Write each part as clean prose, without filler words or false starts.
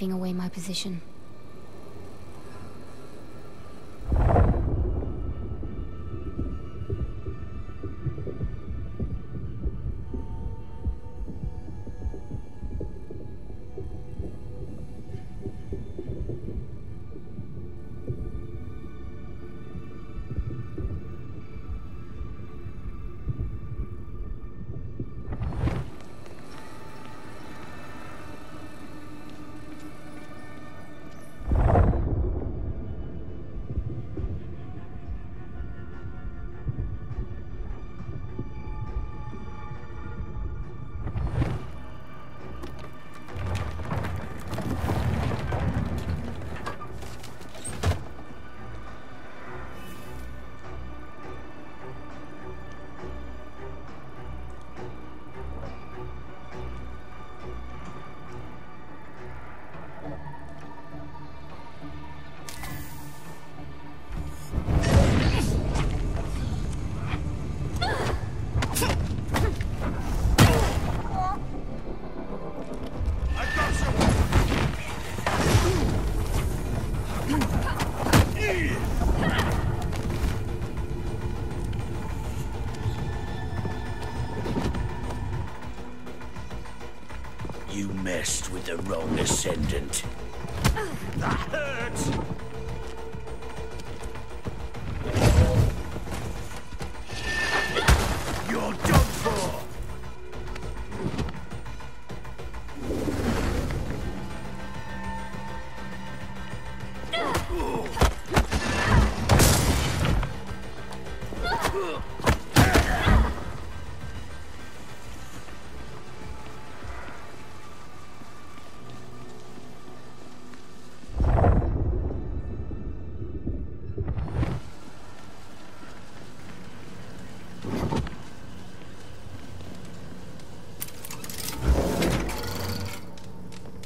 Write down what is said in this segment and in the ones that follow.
giving away my position. You messed with the wrong Ascendant. That hurts! You're done for!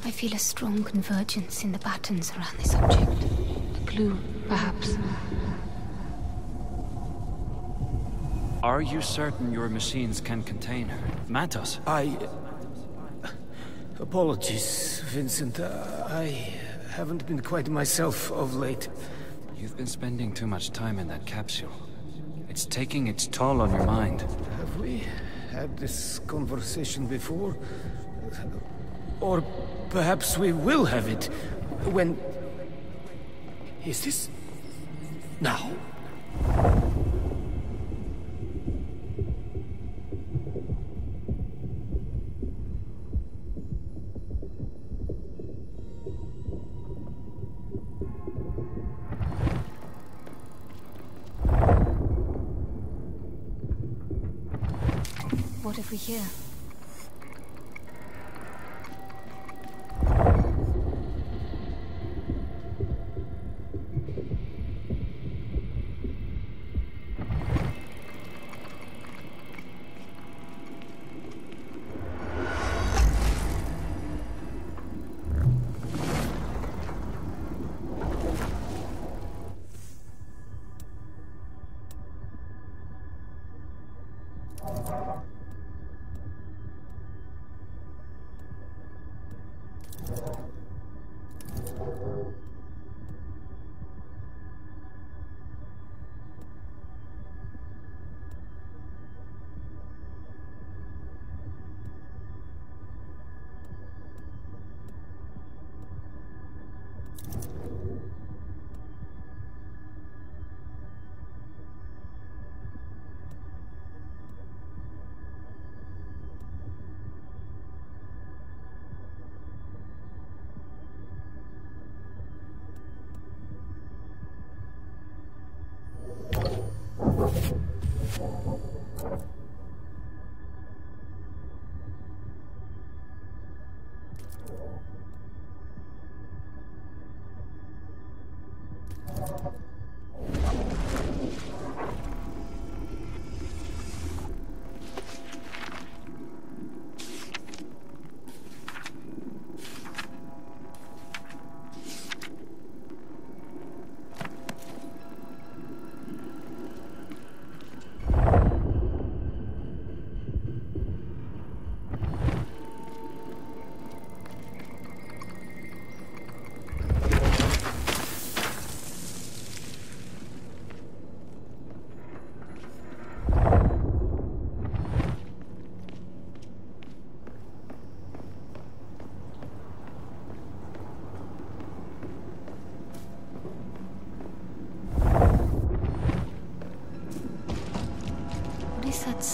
I feel a strong convergence in the patterns around this object. A clue, perhaps. Are you certain your machines can contain her? Matos? Apologies, Vincent. I haven't been quite myself of late. You've been spending too much time in that capsule. It's taking its toll on your mind. Have we had this conversation before? Or perhaps we will have it when... Is this... now? What have we here?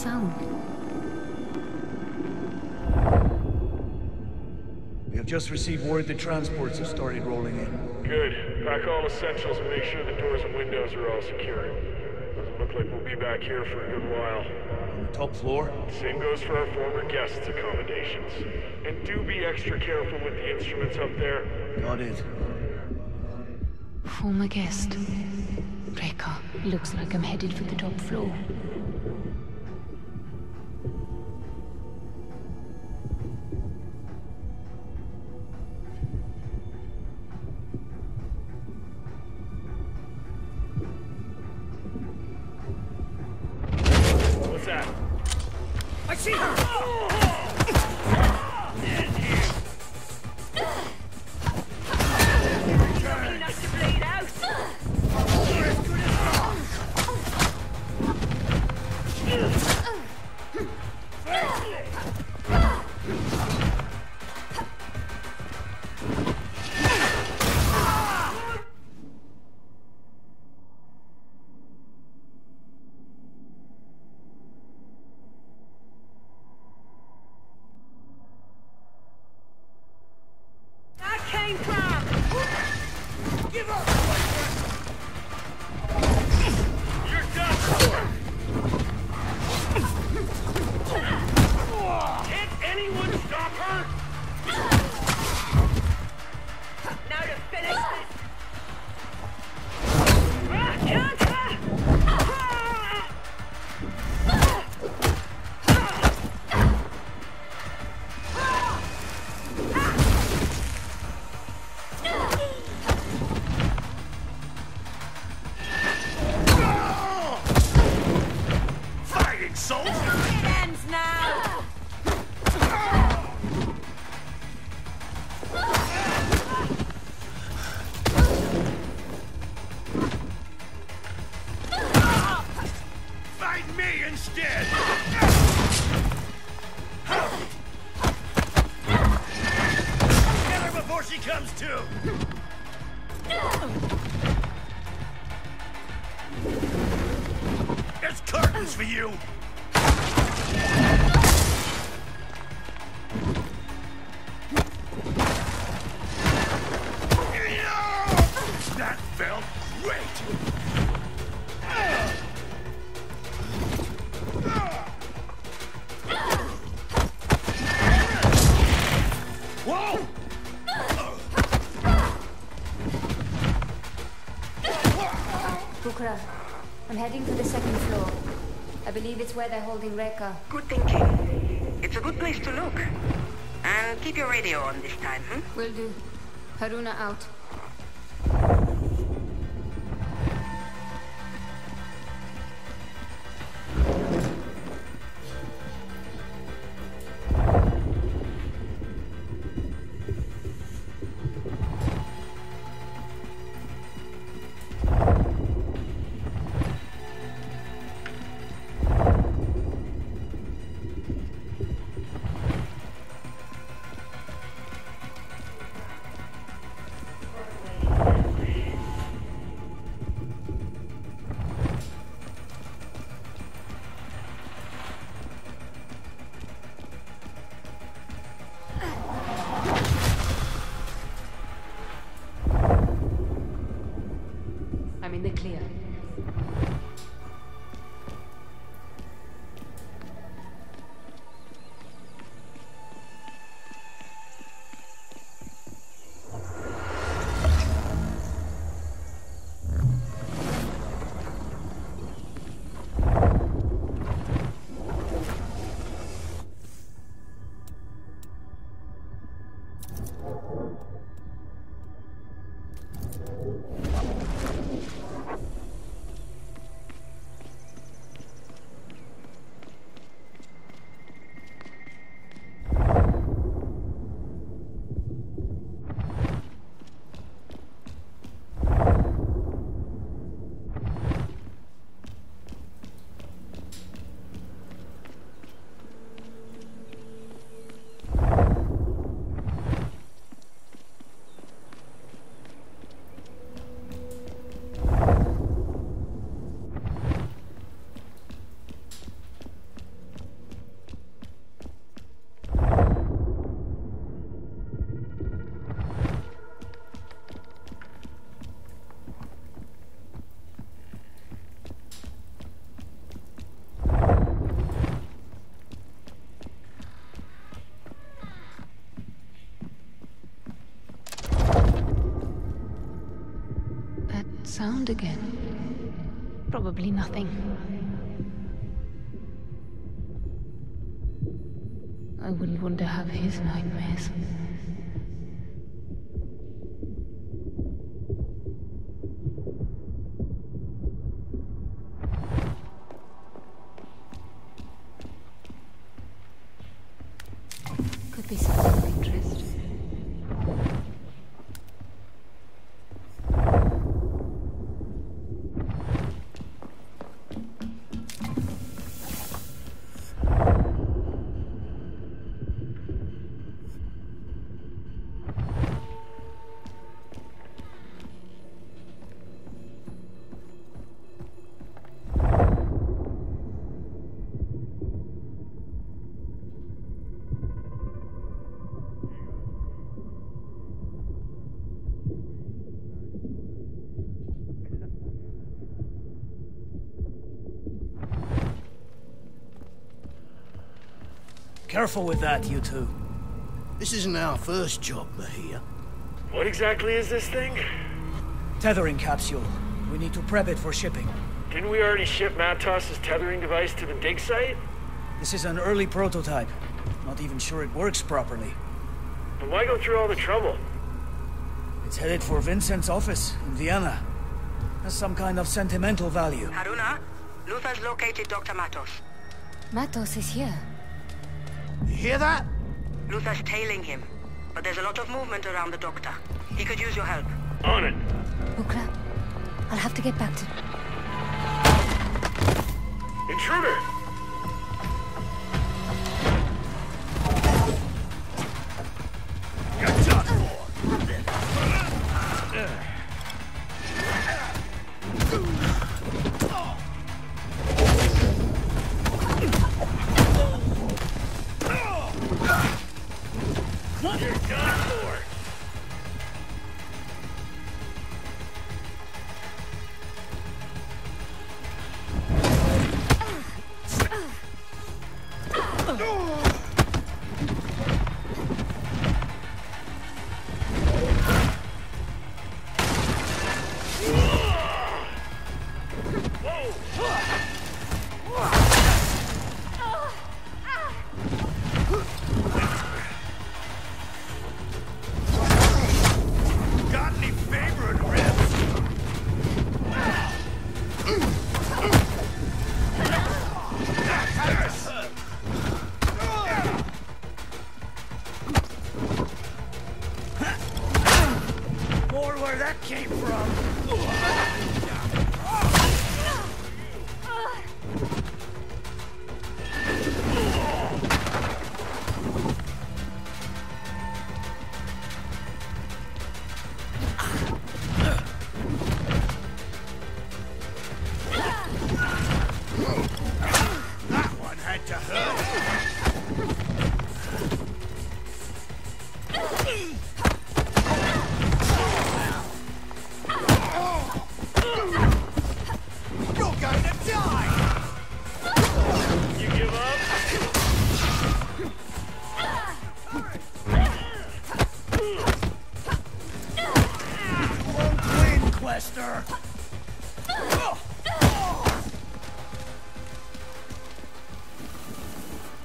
sound? We have just received word that transports have started rolling in. Good. Pack all essentials and make sure the doors and windows are all secure. Doesn't look like we'll be back here for a good while. On the top floor? Same goes for our former guests' accommodations. And do be extra careful with the instruments up there. Got it. Former guest. Wrecker. Looks like I'm headed for the top floor. What's that? I see her! Enough to bleed out. That came from. Give up! You're done for! Can't anyone stop her? Now to finish this. Counter! Fighting soldier! It ends now. Fight me instead! Get her before she comes to! There's curtains for you! That felt great! Whoa! Bukra, I'm heading to the second floor. I believe it's where they're holding Rekka. Good thinking. It's a good place to look. And keep your radio on this time, Will do. Haruna out. I'm in the clear. sound again. Probably nothing. I wouldn't want to have his nightmares. Could be something of interest. Careful with that, you two. This isn't our first job, Mahia. What exactly is this thing? Tethering capsule. We need to prep it for shipping. Didn't we already ship Matos's tethering device to the dig site? This is an early prototype. Not even sure it works properly. Then why go through all the trouble? It's headed for Vincent's office in Vienna. Has some kind of sentimental value. Haruna, Luther's located Dr. Matos. Matos is here. You hear that? Luther's tailing him, but there's a lot of movement around the doctor. He could use your help. On it. Bukra, I'll have to get back to... Intruder! You're done for.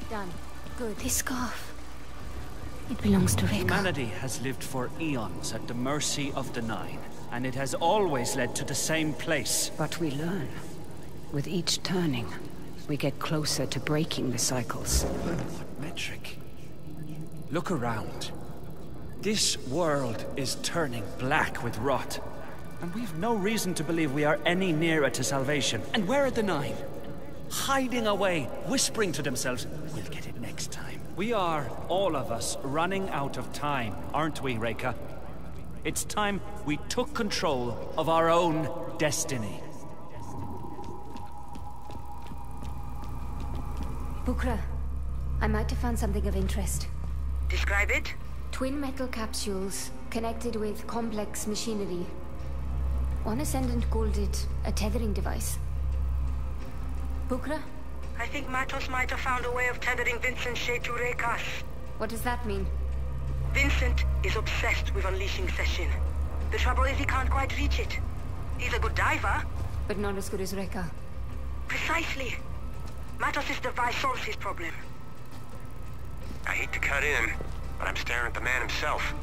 Done. Good. This scarf. It belongs to Rekka. Humanity has lived for eons at the mercy of the Nine, and it has always led to the same place. But we learn. With each turning, we get closer to breaking the cycles. What metric? Look around. This world is turning black with rot, and we've no reason to believe we are any nearer to salvation. And where are the Nine? Hiding away, whispering to themselves, we'll get it next time. We are, all of us, running out of time, aren't we, Rekka? It's time we took control of our own destiny. Bukra, I might have found something of interest. Describe it? Twin metal capsules connected with complex machinery. One Ascendant called it a tethering device. Bukra? I think Matos might have found a way of tethering Vincent's shade to Rekka's. What does that mean? Vincent is obsessed with unleashing Session. The trouble is he can't quite reach it. He's a good diver. But not as good as Rekka. Precisely. Matos' device solves his problem. I hate to cut in, but I'm staring at the man himself.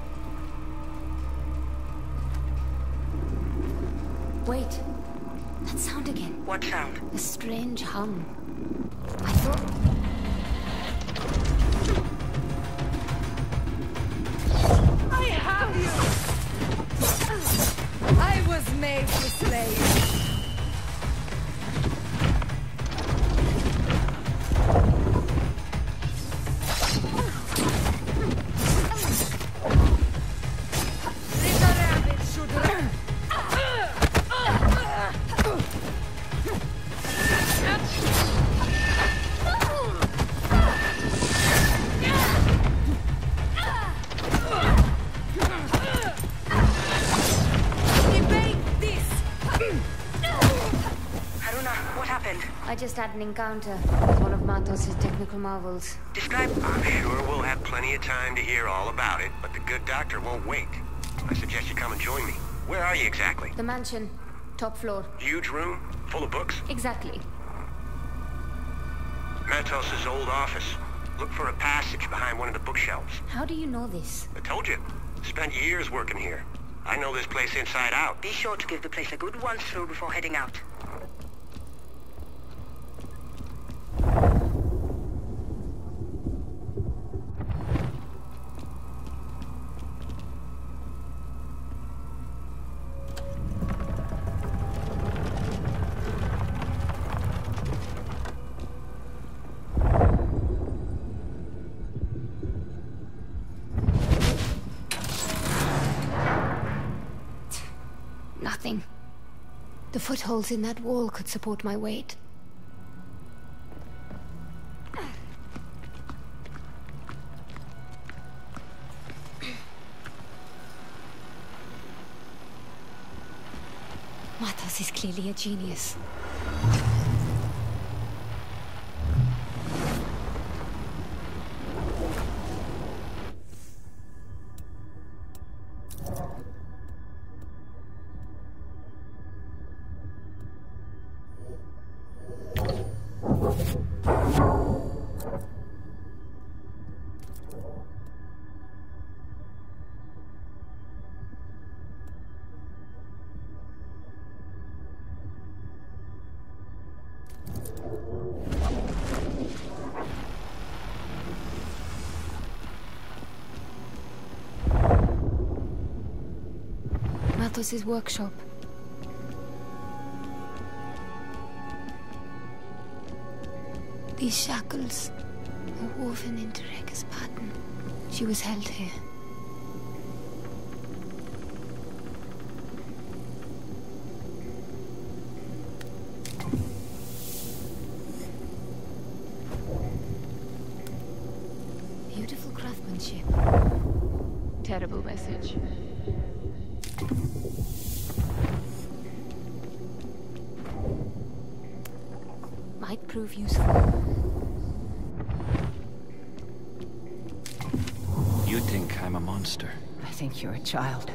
Wait. That sound again. What sound? A strange hum. I thought... I have you! I was made to slay you. I just had an encounter with one of Matos' technical marvels. Describe... I'm sure we'll have plenty of time to hear all about it, but the good doctor won't wait. I suggest you come and join me. Where are you exactly? The mansion. Top floor. Huge room? Full of books? Exactly. Matos' old office. Look for a passage behind one of the bookshelves. How do you know this? I told you. Spent years working here. I know this place inside out. Be sure to give the place a good once through before heading out. Nothing. The footholds in that wall could support my weight. Matos is clearly a genius. Matos' workshop. These shackles are woven into Rekka's pattern. She was held here. Beautiful craftsmanship. Terrible message. Might prove useful. You think I'm a monster? I think you're a child.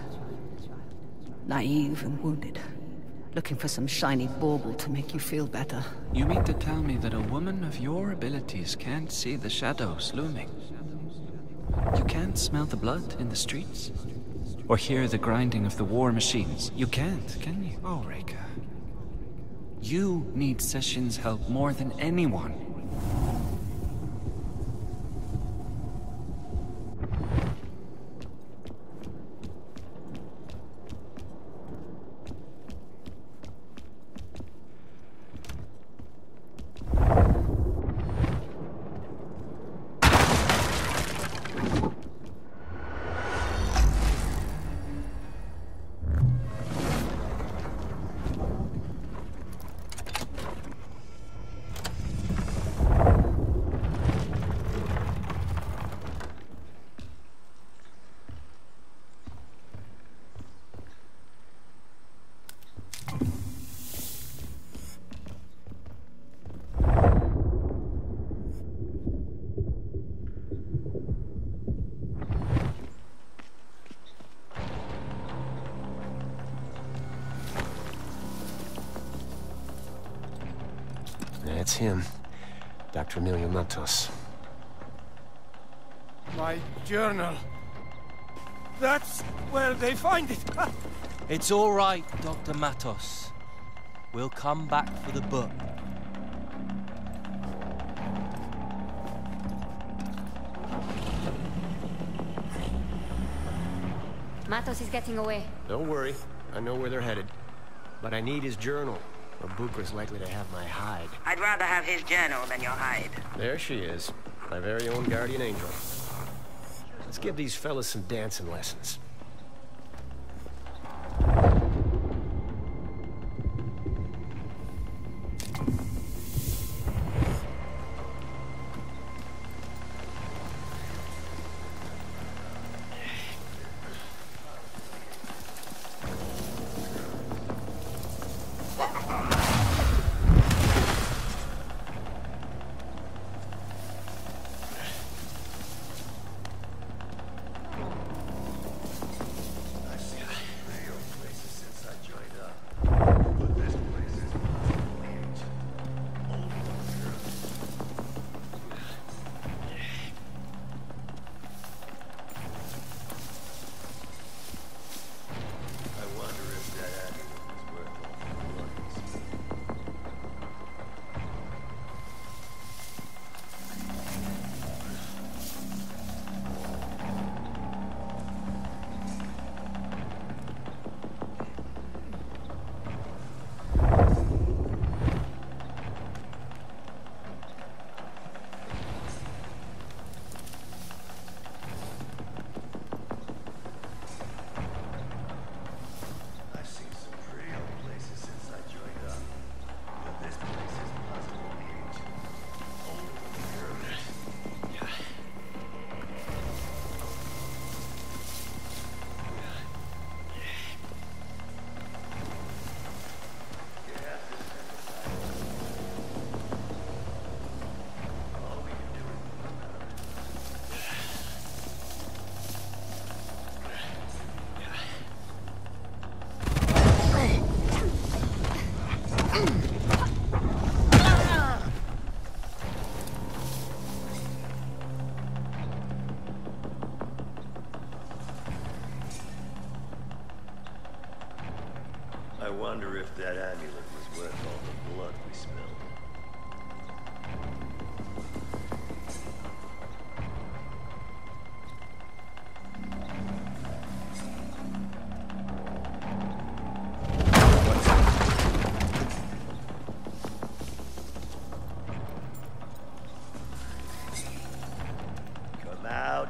Naive and wounded. Looking for some shiny bauble to make you feel better. You mean to tell me that a woman of your abilities can't see the shadows looming? You can't smell the blood in the streets? Or hear the grinding of the war machines? You can't, can you? Oh, Rekka. You need Session's help more than anyone. That's him. Dr. Emilio Matos. My journal. That's where they find it. It's all right, Dr. Matos. We'll come back for the book. Matos is getting away. Don't worry. I know where they're headed. But I need his journal, or Bucra's likely to have my hide. I'd rather have his journal than your hide. There she is. My very own guardian angel. Let's give these fellas some dancing lessons. I wonder if that amulet was worth all the blood we spilled.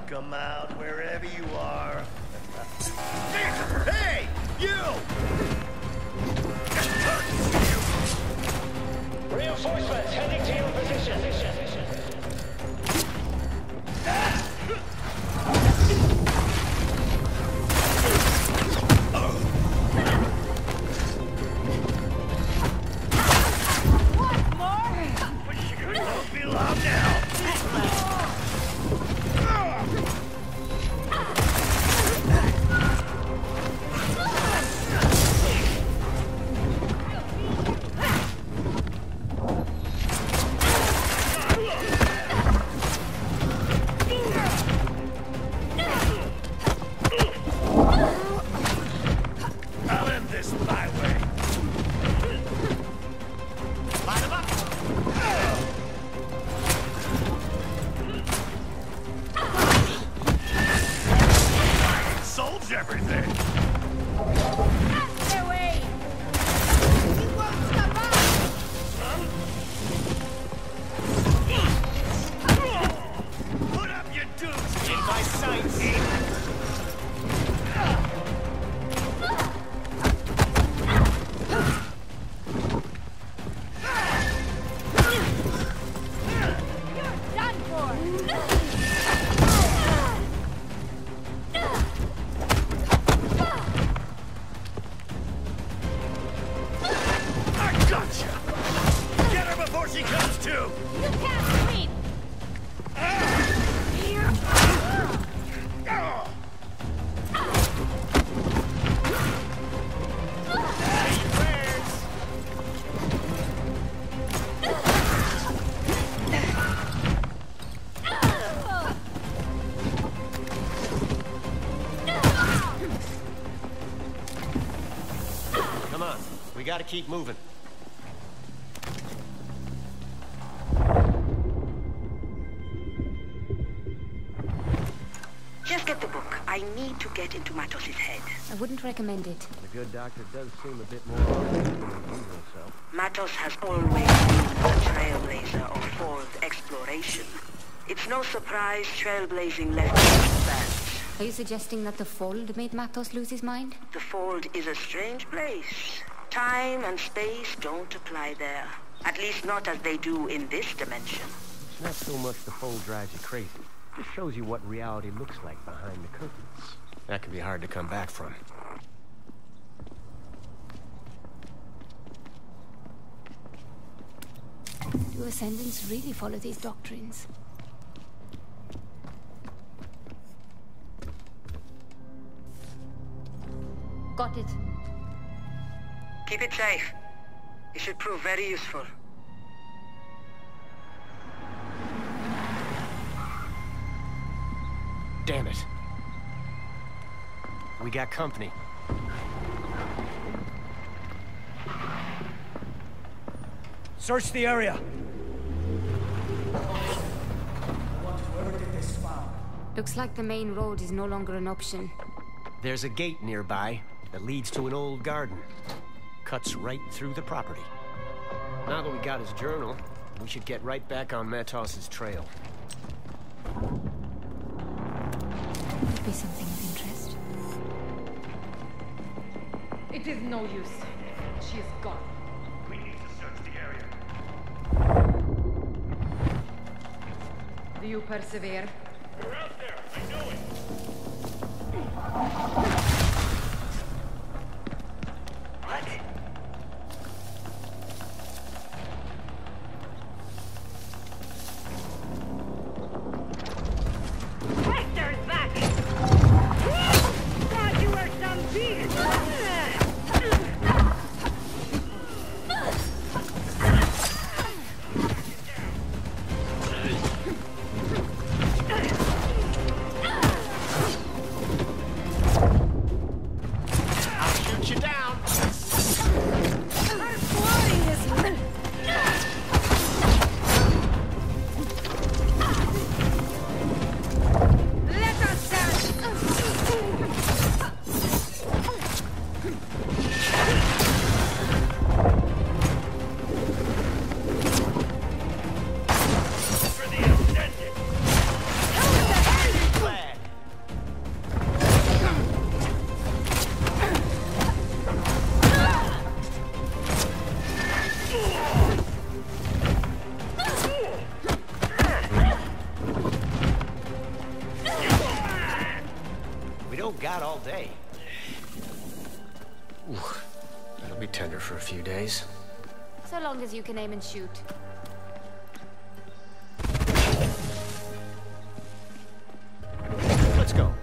Come out, wherever you are. Hey, you! Reinforcements heading to your position. Won't be long now. on. We gotta keep moving. Just get the book. I need to get into Matos's head. I wouldn't recommend it. The good doctor does seem a bit more honest than his usual self. Matos has always been a trailblazer of fold exploration. It's no surprise trailblazing left fans. Are you suggesting that the Fold made Matos lose his mind? The Fold is a strange place. Time and space don't apply there. At least not as they do in this dimension. It's not so much the Fold drives you crazy. It shows you what reality looks like behind the curtains. That can be hard to come back from. Do Ascendants really follow these doctrines? Got it. Keep it safe. It should prove very useful. Damn it. We got company. Search the area. Looks like the main road is no longer an option. There's a gate nearby that leads to an old garden. Cuts right through the property. Now that we got his journal, we should get right back on Matos's trail. Could be something of interest. It is no use. She is gone. We need to search the area. Do you persevere? We're out there. I know it. What? Hector's back! Thought you were some beast! Got all day. Ooh, that'll be tender for a few days. So long as you can aim and shoot. Let's go.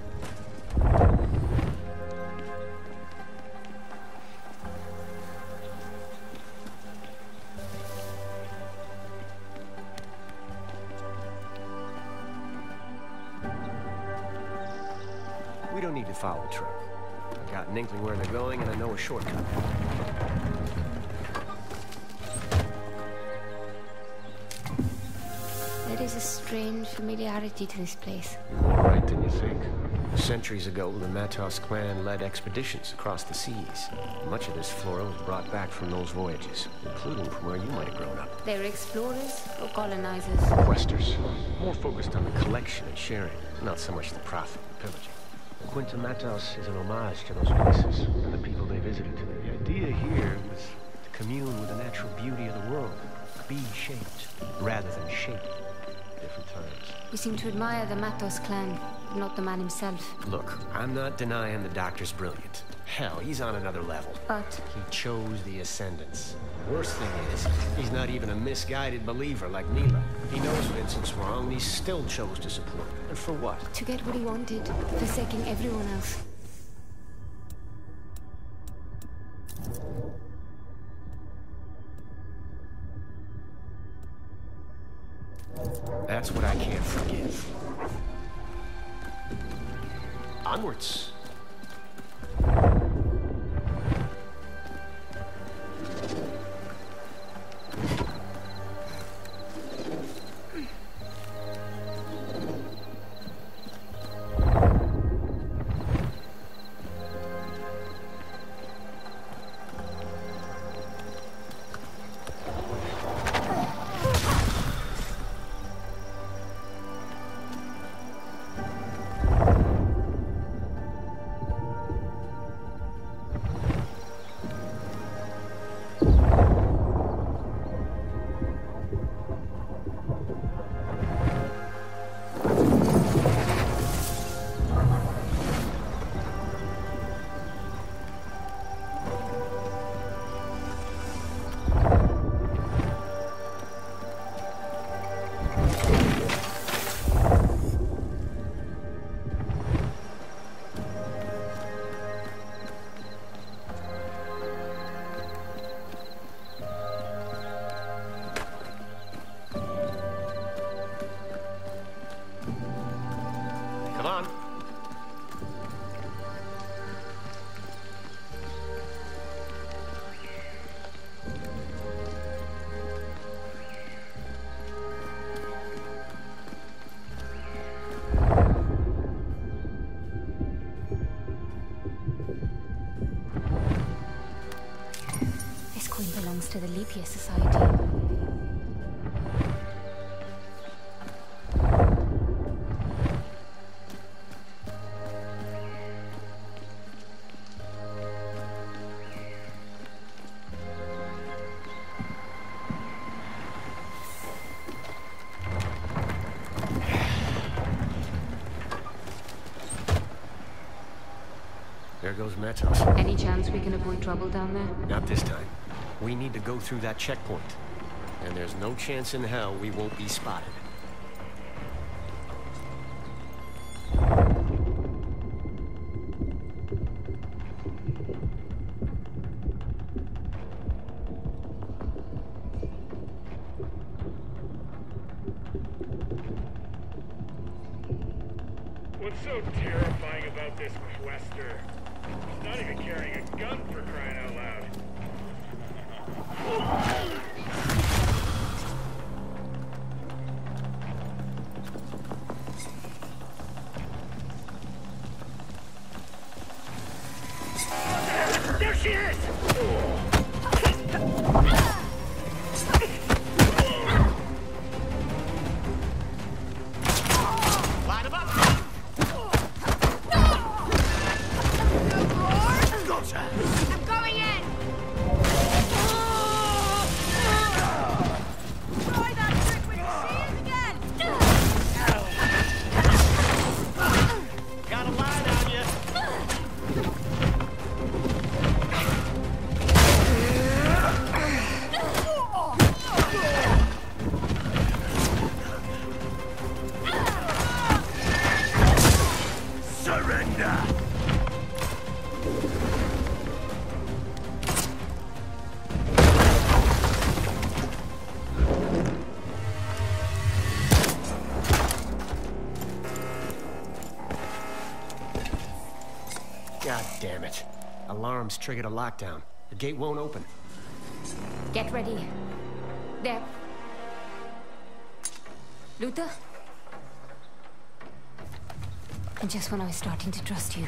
We don't need to follow the truck. I've got an inkling where they're going, and I know a shortcut. There is a strange familiarity to this place. You're more right than you think. Centuries ago, the Matos clan led expeditions across the seas. Much of this flora was brought back from those voyages, including from where you might have grown up. They're explorers or colonizers? Questers. More focused on the collection and sharing, not so much the profit and pillaging. Quinta Matos is an homage to those places and the people they visited. The idea here was to commune with the natural beauty of the world, be shaped rather than shaped at different times. You seem to admire the Matos clan, not the man himself. Look, I'm not denying the doctor's brilliant. Hell, he's on another level. But he chose the Ascendants. The worst thing is, he's not even a misguided believer like Mila. He knows Vincent's wrong, and he still chose to support him. And for what? To get what he wanted, forsaking everyone else. That's what I can't forgive. Onwards. belongs to the Leap Year Society. There goes Matos. Any chance we can avoid trouble down there? Not this time. We need to go through that checkpoint. And there's no chance in hell we won't be spotted. What's so terrifying about this quester? He's not even carrying a gun, for crying out loud. There she is! Line 'em up! I'm going in! Try that trick when you see it again! Got a line on you! Surrender! God damn it. Alarms triggered a lockdown. The gate won't open. Get ready. There. Luther? And just when I was starting to trust you.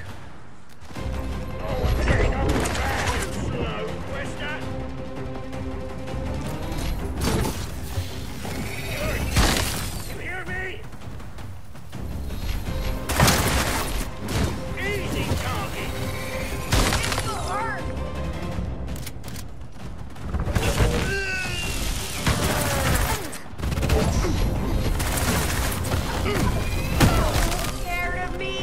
Slow, quester! You hear me? Easy, doggy! It's hard! Scared of me?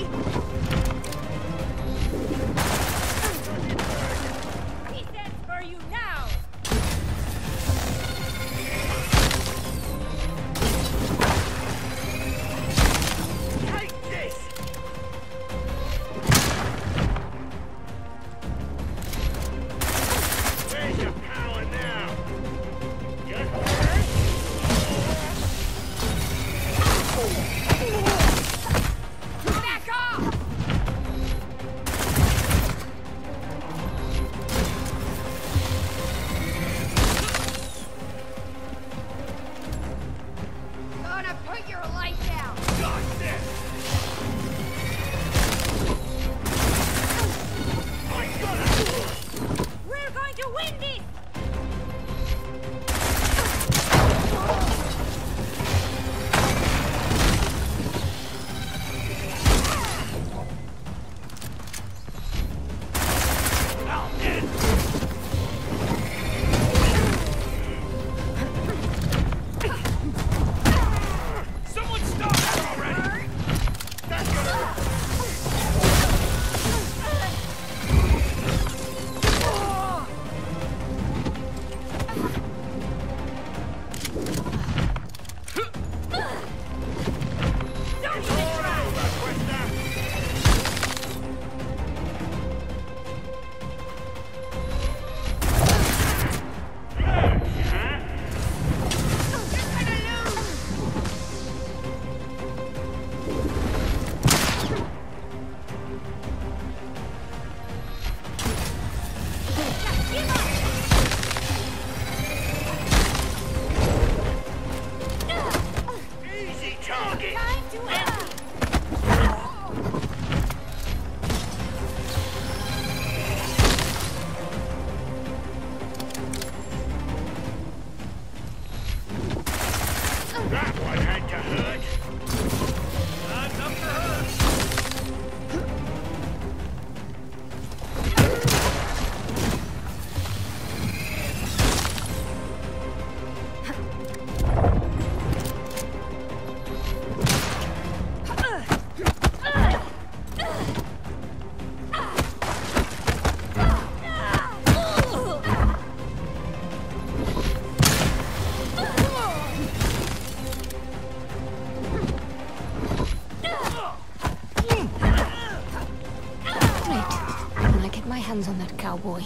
hands on that cowboy.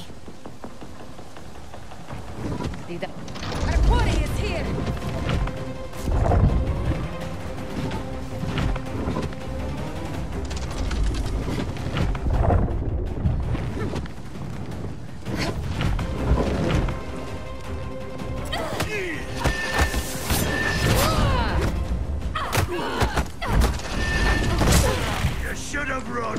Our party is here! You should have run!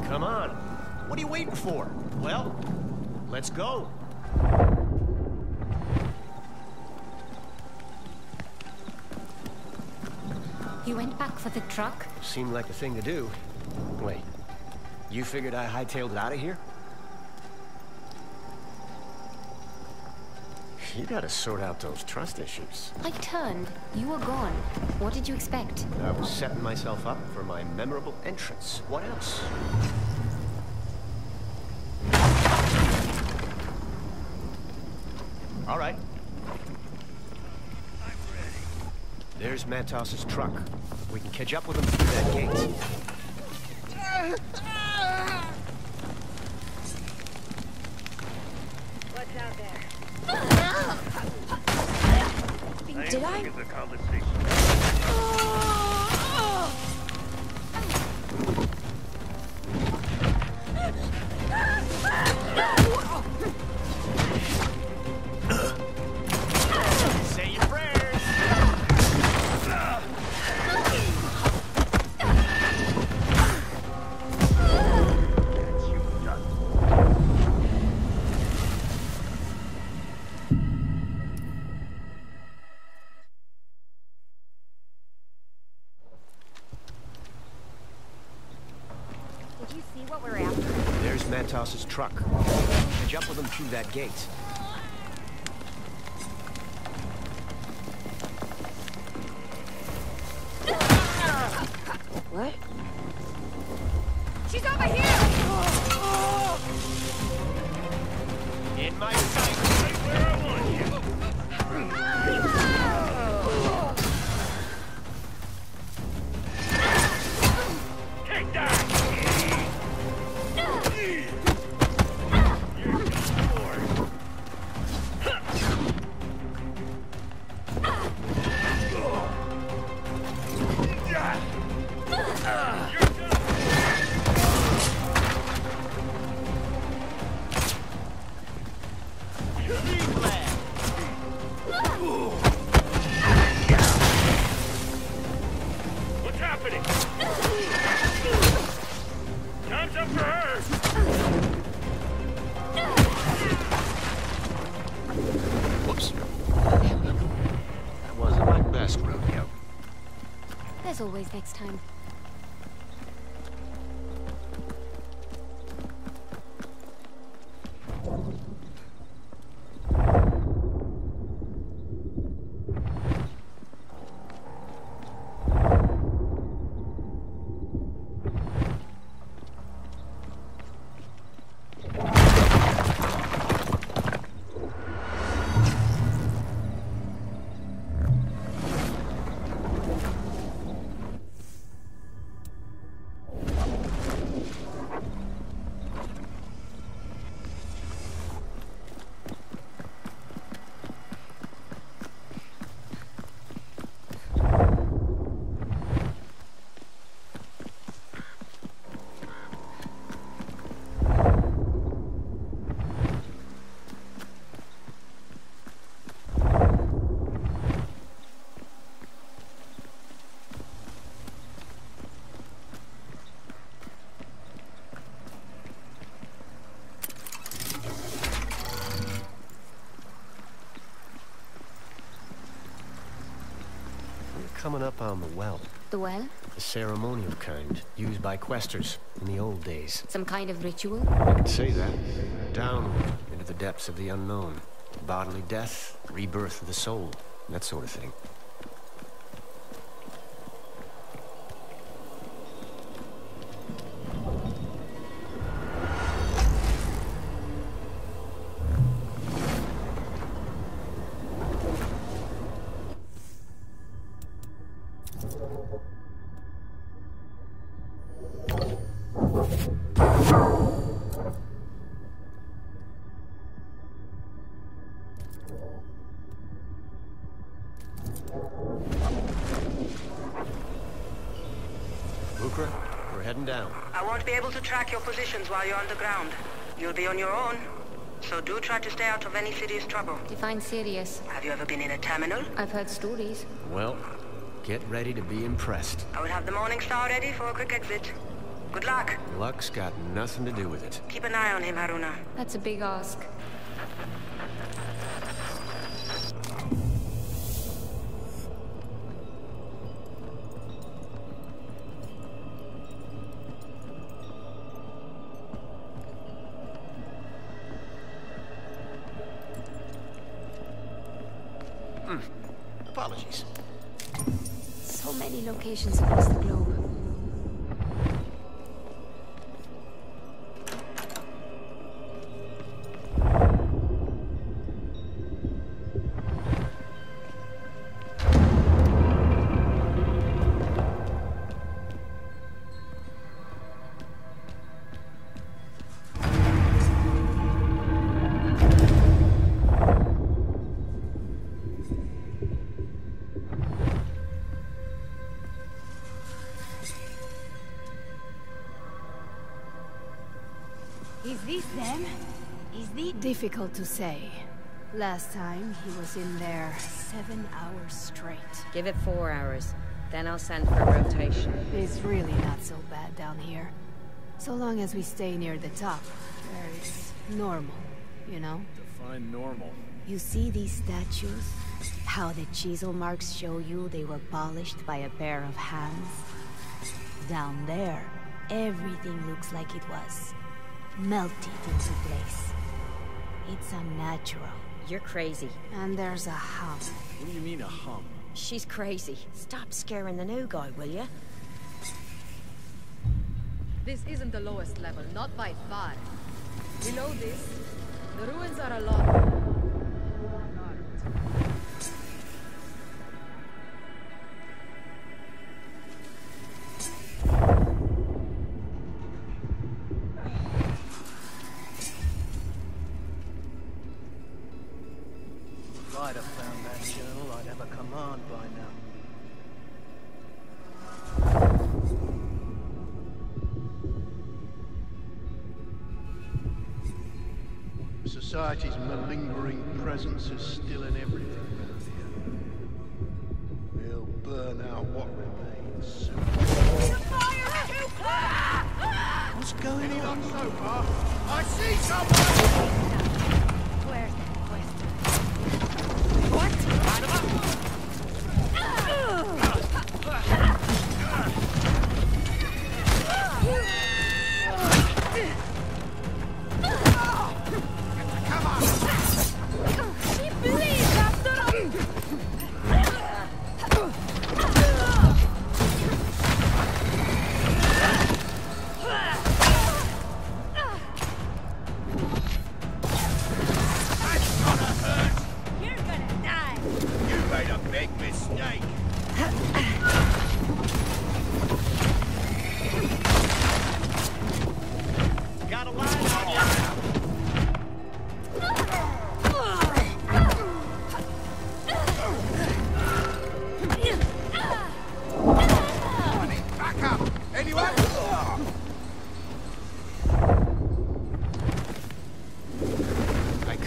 Come on. What are you waiting for? Well, let's go. You went back for the truck? Seemed like the thing to do. Wait, you figured I hightailed it out of here? You gotta sort out those trust issues. I turned. You were gone. What did you expect? I was setting myself up for my memorable entrance. What else? All right. I'm ready. There's Matos's truck. We can catch up with him through that gate. What's out there? Did I? The conversation. Say your prayers. Did you see what we're after? There's Matos's truck. Catch up with him through that gate. What? She's over here! In my sight, right where I want you. Take that! You're done for. What's happening? Time's up for her! Whoops. That wasn't my best rodeo. There's always next time. coming up on the well. The well? The ceremonial kind, used by questers in the old days. Some kind of ritual? You could say that. Downward, into the depths of the unknown. Bodily death, rebirth of the soul, that sort of thing. We're heading down. I won't be able to track your positions while you're underground. You'll be on your own, so do try to stay out of any serious trouble. Define serious. Have you ever been in a terminal? I've heard stories. Well, get ready to be impressed. I will have the Morning Star ready for a quick exit. Good luck. Luck's got nothing to do with it. Keep an eye on him, Haruna. That's a big ask. Apologies. So many locations across the globe. Is this them? Is this... Difficult to say. Last time, he was in there 7 hours straight. Give it 4 hours. Then I'll send for a rotation. It's really not so bad down here. So long as we stay near the top, where it's normal, you know? Define normal. You see these statues? How the chisel marks show you they were polished by a pair of hands? Down there, everything looks like it was. Melted into place. It's unnatural. You're crazy. And there's a hum. What do you mean, a hum? She's crazy. Stop scaring the new guy, will you? This isn't the lowest level, not by far. Below this, the ruins are a lot... If I'd have found that journal, I'd have a command by now. Society's malingering presence is still in everything around here. We'll burn out what remains soon. What's going on so far? I see someone! Where's that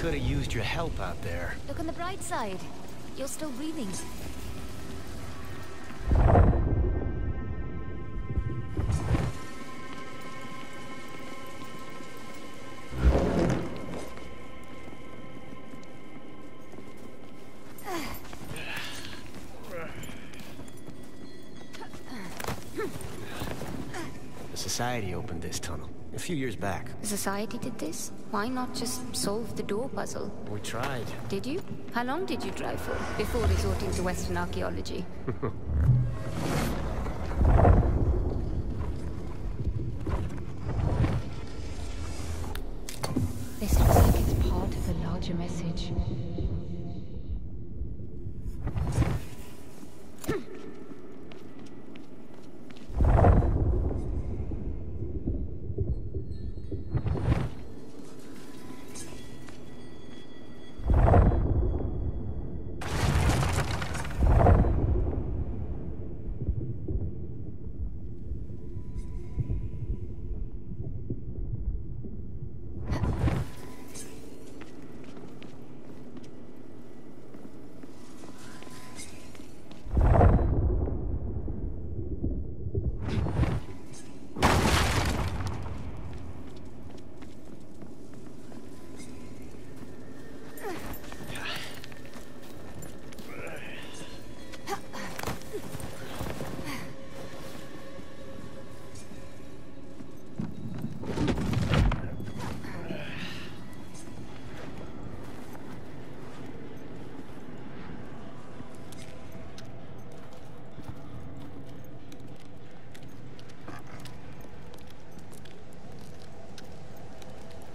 Could have used your help out there. Look on the bright side. You're still breathing. Society opened this tunnel a few years back. Society did this? Why not just solve the door puzzle? We tried. Did you? How long did you try for, before resorting to Western archaeology? This looks like it's part of a larger message.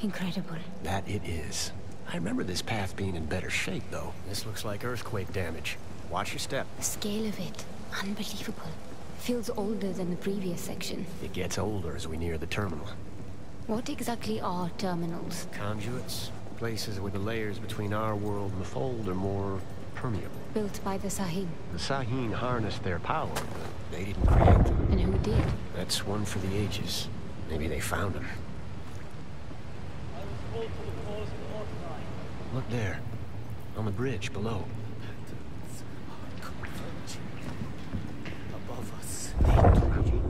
Incredible. That it is. I remember this path being in better shape, though. This looks like earthquake damage. Watch your step. The scale of it, unbelievable. Feels older than the previous section. It gets older as we near the terminal. What exactly are terminals? Conduits. Places where the layers between our world and the Fold are more permeable. Built by the Sahim. The Sahim harnessed their power, but they didn't create them. And who did? That's one for the ages. Maybe they found them. Look there. On the bridge below. Above us, they travel.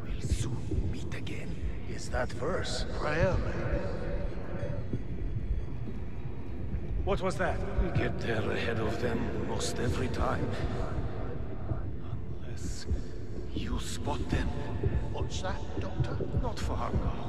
We'll soon meet again. Is that verse? Prayer. What was that? We get there ahead of them almost every time. Unless you spot them. What's that, Doctor? Not far now.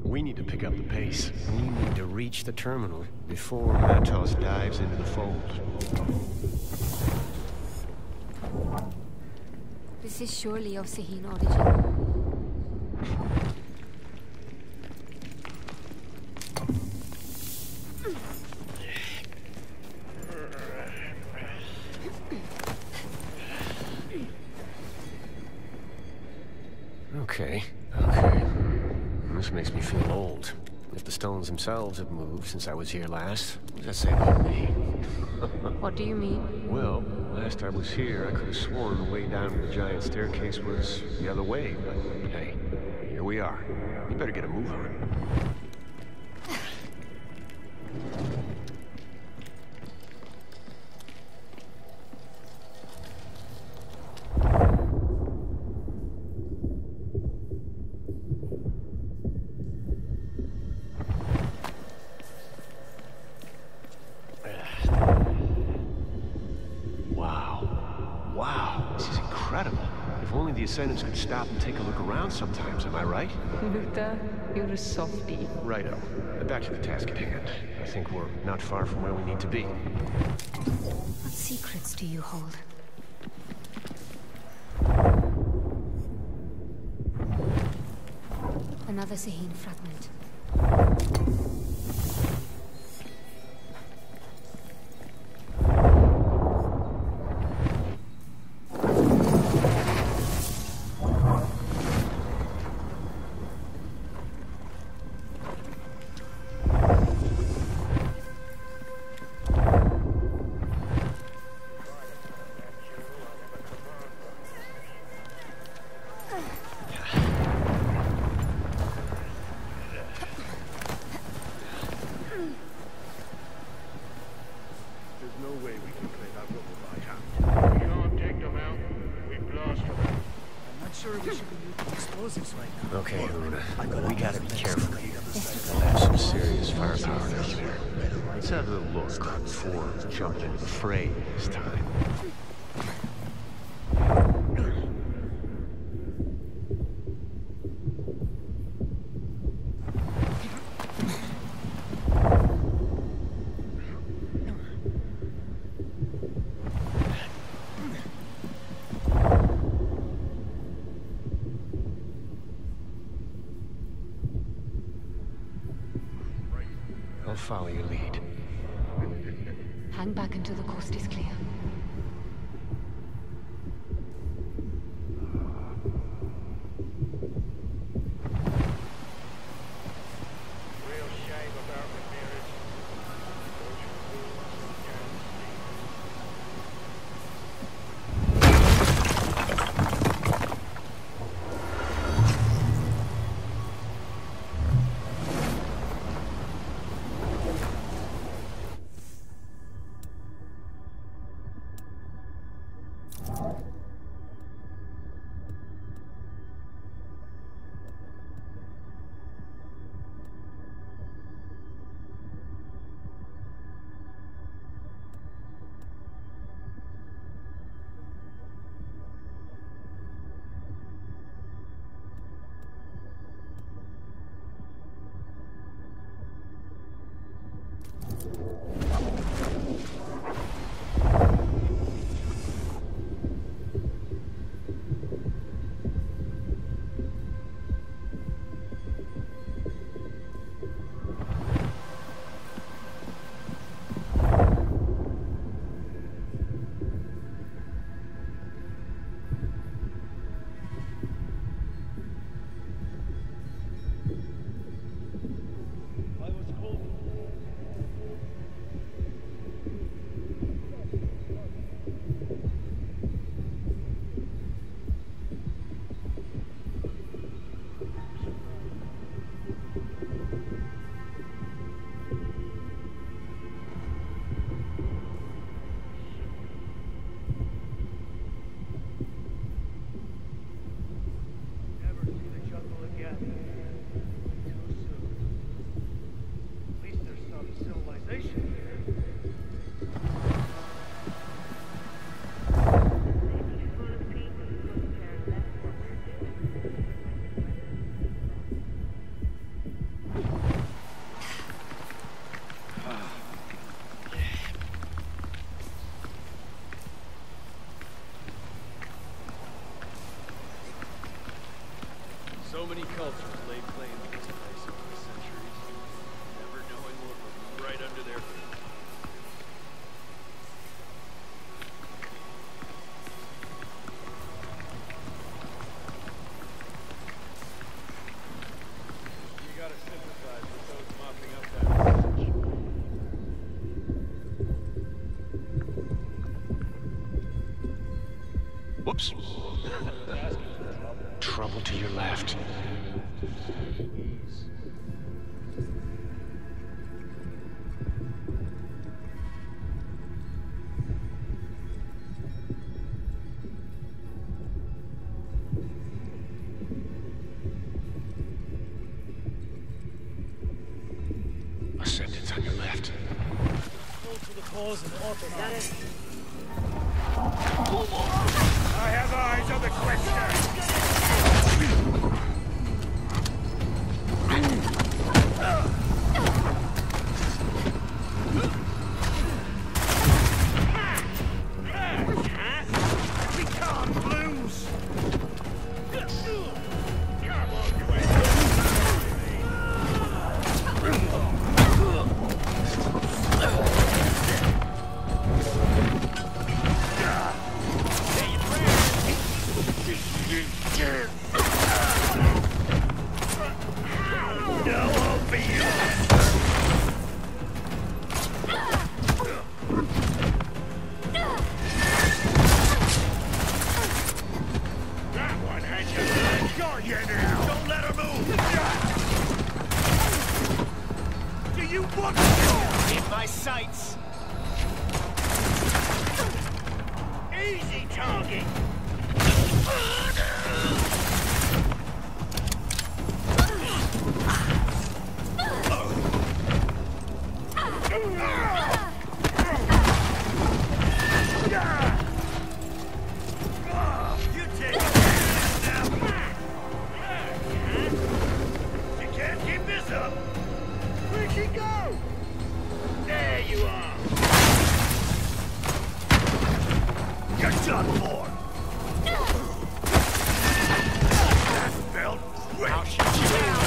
We need to pick up the pace. We need to reach the terminal before Matos dives into the Fold. This is surely of Sahine origin. Okay. This makes me feel old. If the stones themselves have moved since I was here last, what does that say about me? What do you mean? Well, last I was here, I could have sworn the way down to the giant staircase was the other way, but hey, here we are. We better get a move on. The Ascendants could stop and take a look around sometimes, am I right? Luther, you're a softie. Righto. Back to the task at hand. I think we're not far from where we need to be. What secrets do you hold? Another Sahine fragment. Okay, Luna. We gotta be careful here. We'll have some serious firepower down there. Let's have a little look before jumping into the fray this time. I'll follow your lead. Hang back until the coast is clear. So many cultures laid claim to this place over the centuries, never knowing what was right under their feet. You gotta sympathize with those mopping up that. Whoops. Trouble to your left. Ascendant's on your left. Go to the cause and author. Is that it? I have eyes on the question! We can't lose! Come on, Quinn! In my sights! Easy target! more. Death belt. I'll shoot you down.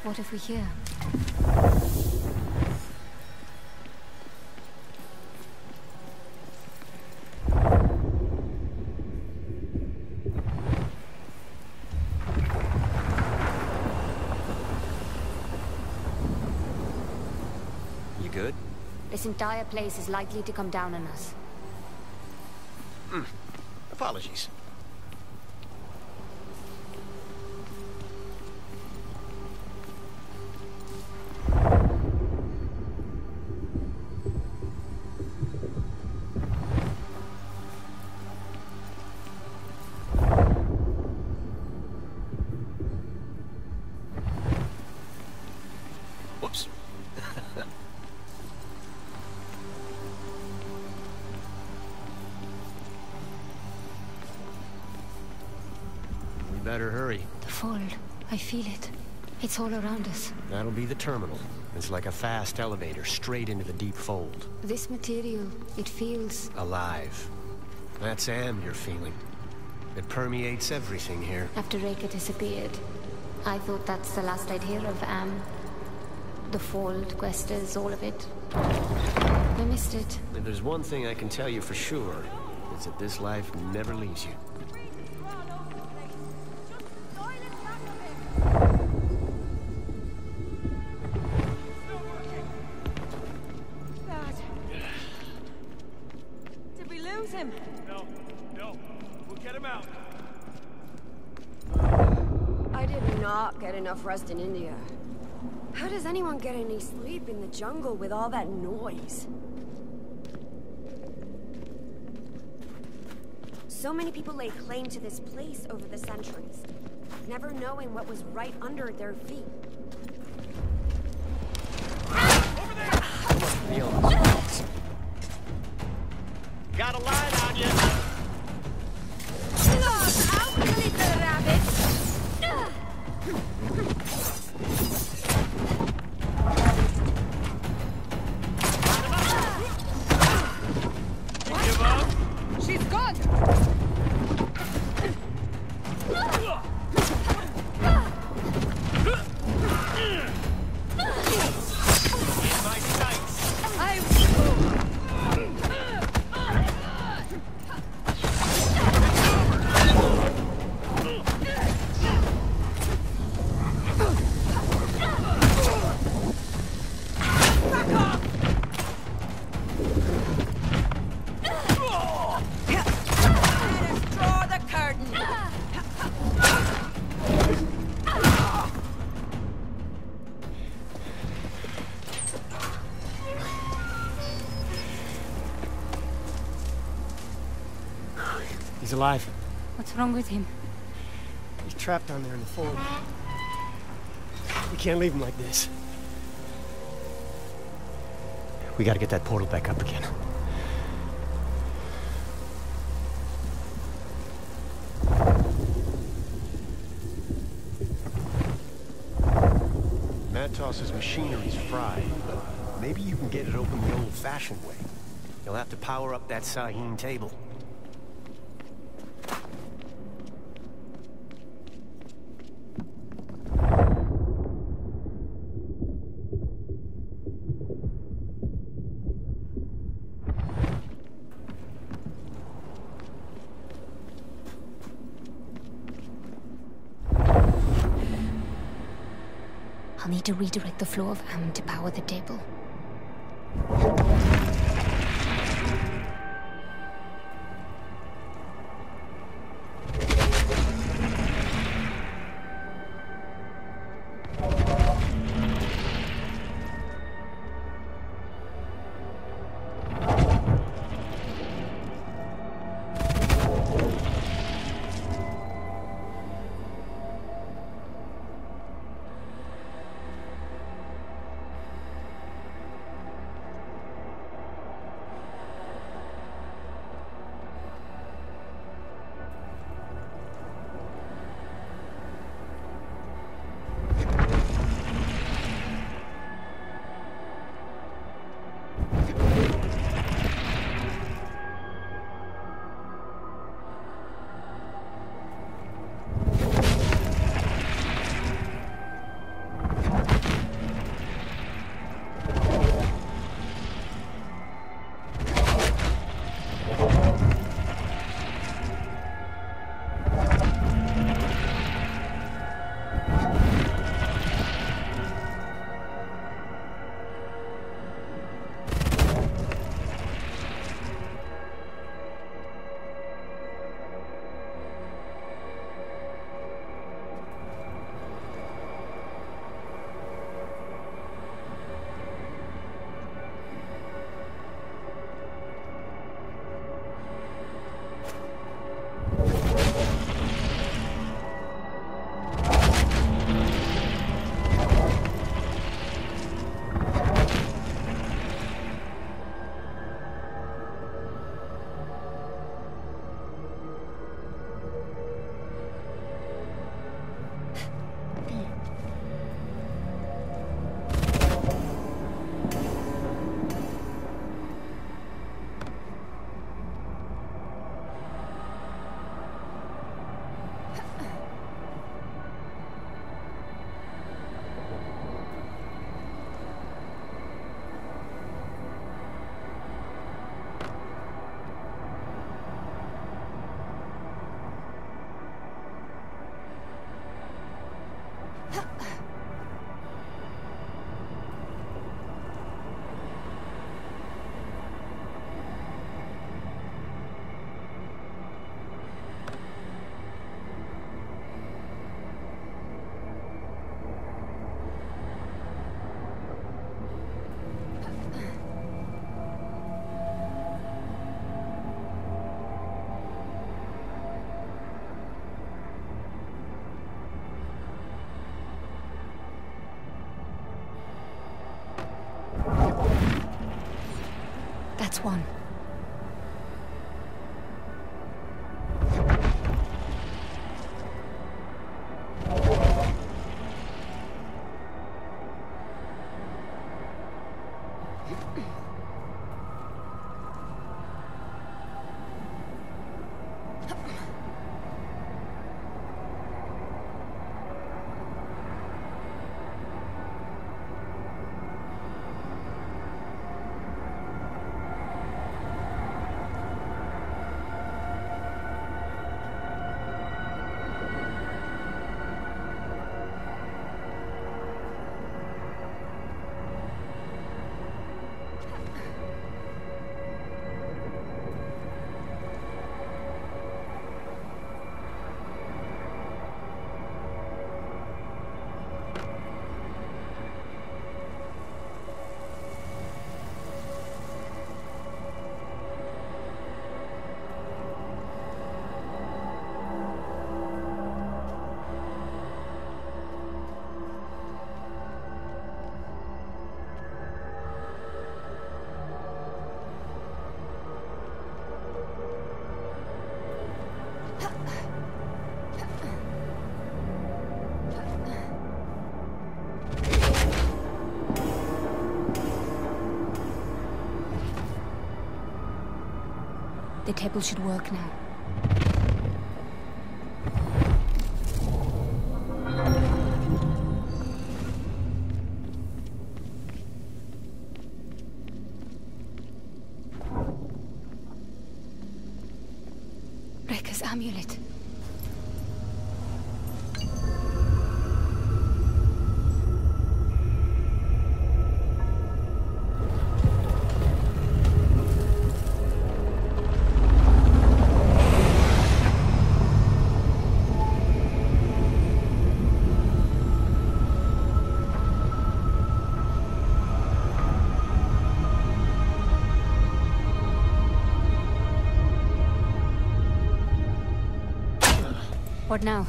What if we hear? You good? This entire place is likely to come down on us. Apologies. Whoops. We better hurry. The fold. I feel it. It's all around us. That'll be the terminal. It's like a fast elevator straight into the deep fold. This material, it feels... alive. That's Am you're feeling. It permeates everything here. After Reka disappeared, I thought that's the last I'd hear of Am. The fold, Questers, all of it. I missed it. If there's one thing I can tell you for sure, it's that this life never leaves you. Did we lose him? No. We'll get him out. I did not get enough rest in India. How does anyone get any sleep in the jungle with all that noise? So many people laid claim to this place over the centuries, never knowing what was right under their feet. Got a line on you. Look out, little rabbit! Give up. She's gone! My sights. Draw the curtain! He's alive. What's wrong with him? He's trapped down there in the fold. We can't leave him like this. We gotta get that portal back up again. Matos's machinery's fried, but maybe you can get it open the old-fashioned way. You'll have to power up that Saheen table. I'll need to redirect the flow of Am to power the table. That's one. The table should work now. Rekka's amulet. What now?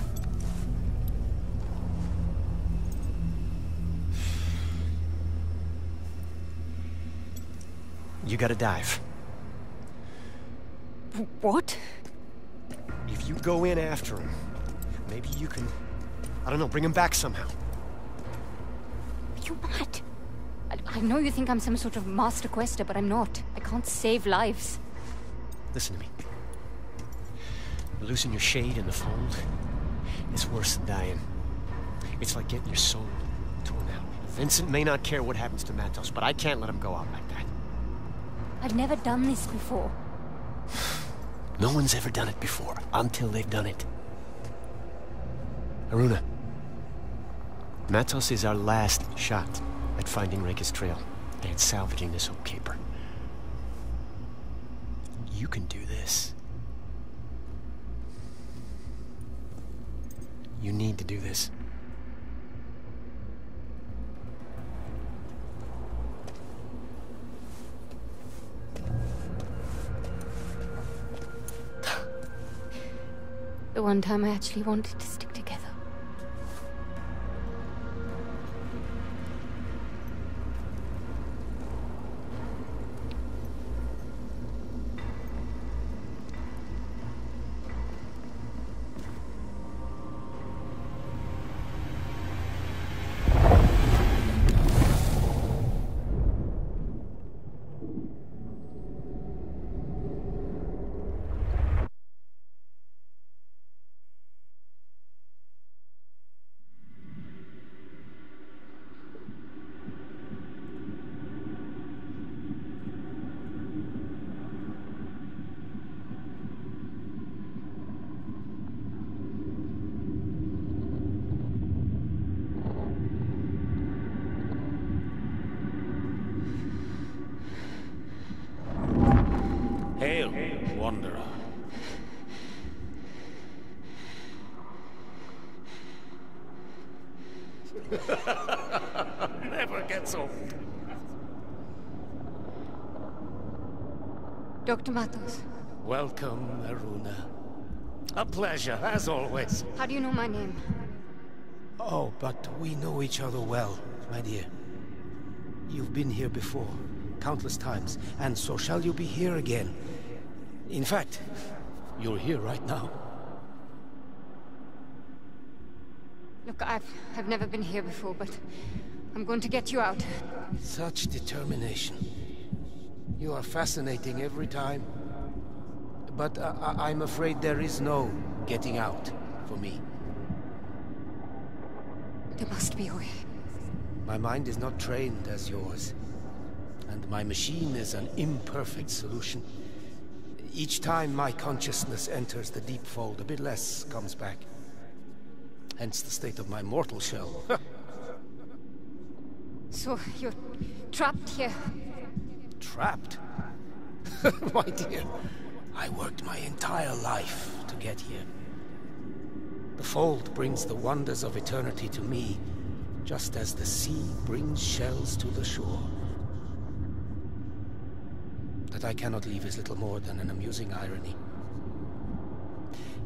You gotta dive. What? If you go in after him, maybe you can, I don't know, bring him back somehow. Are you mad? I know you think I'm some sort of master quester, but I'm not. I can't save lives. Listen to me. Losing your shade in the fold is worse than dying. It's like getting your soul torn out. Vincent may not care what happens to Matos, but I can't let him go out like that. I've never done this before. No one's ever done it before, until they've done it. Aruna, Matos is our last shot at finding Reka's trail and salvaging this old caper. You can do this. You need to do this. The one time I actually wanted to stick together. Hail, Wanderer. Never gets old. Dr. Matos. Welcome, Aruna. A pleasure, as always. How do you know my name? Oh, but we know each other well, my dear. You've been here before, countless times, and so shall you be here again. In fact, you're here right now. Look, I've never been here before, but I'm going to get you out. Such determination. You are fascinating every time. But I'm afraid there is no getting out for me. There must be a way. My mind is not trained as yours. And my machine is an imperfect solution. Each time my consciousness enters the deep fold, a bit less comes back. Hence the state of my mortal shell. So, you're trapped here? Trapped? My dear, I worked my entire life to get here. The fold brings the wonders of eternity to me, just as the sea brings shells to the shore. That I cannot leave is little more than an amusing irony.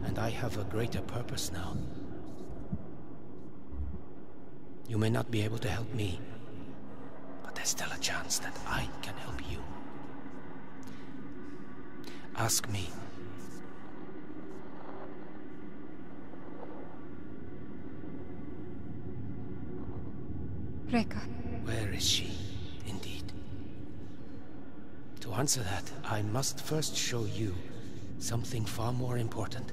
And I have a greater purpose now. You may not be able to help me, but there's still a chance that I can help you. Ask me. Reka. Where is she, indeed? To answer that, I must first show you something far more important.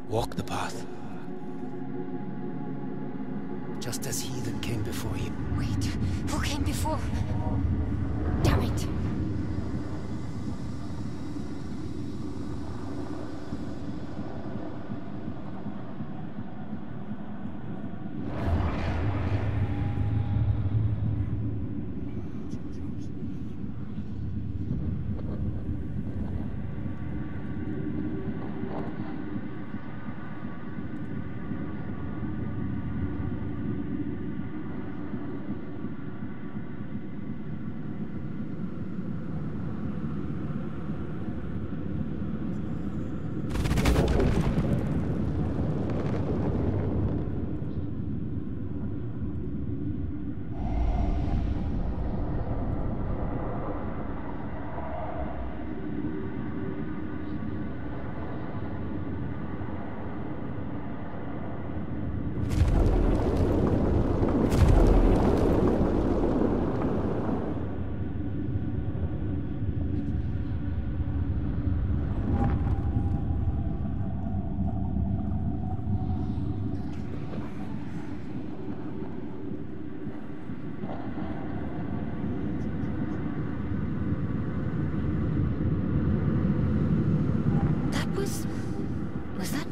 Walk the path. Just as he that came before you. Wait, who came before? Damn it!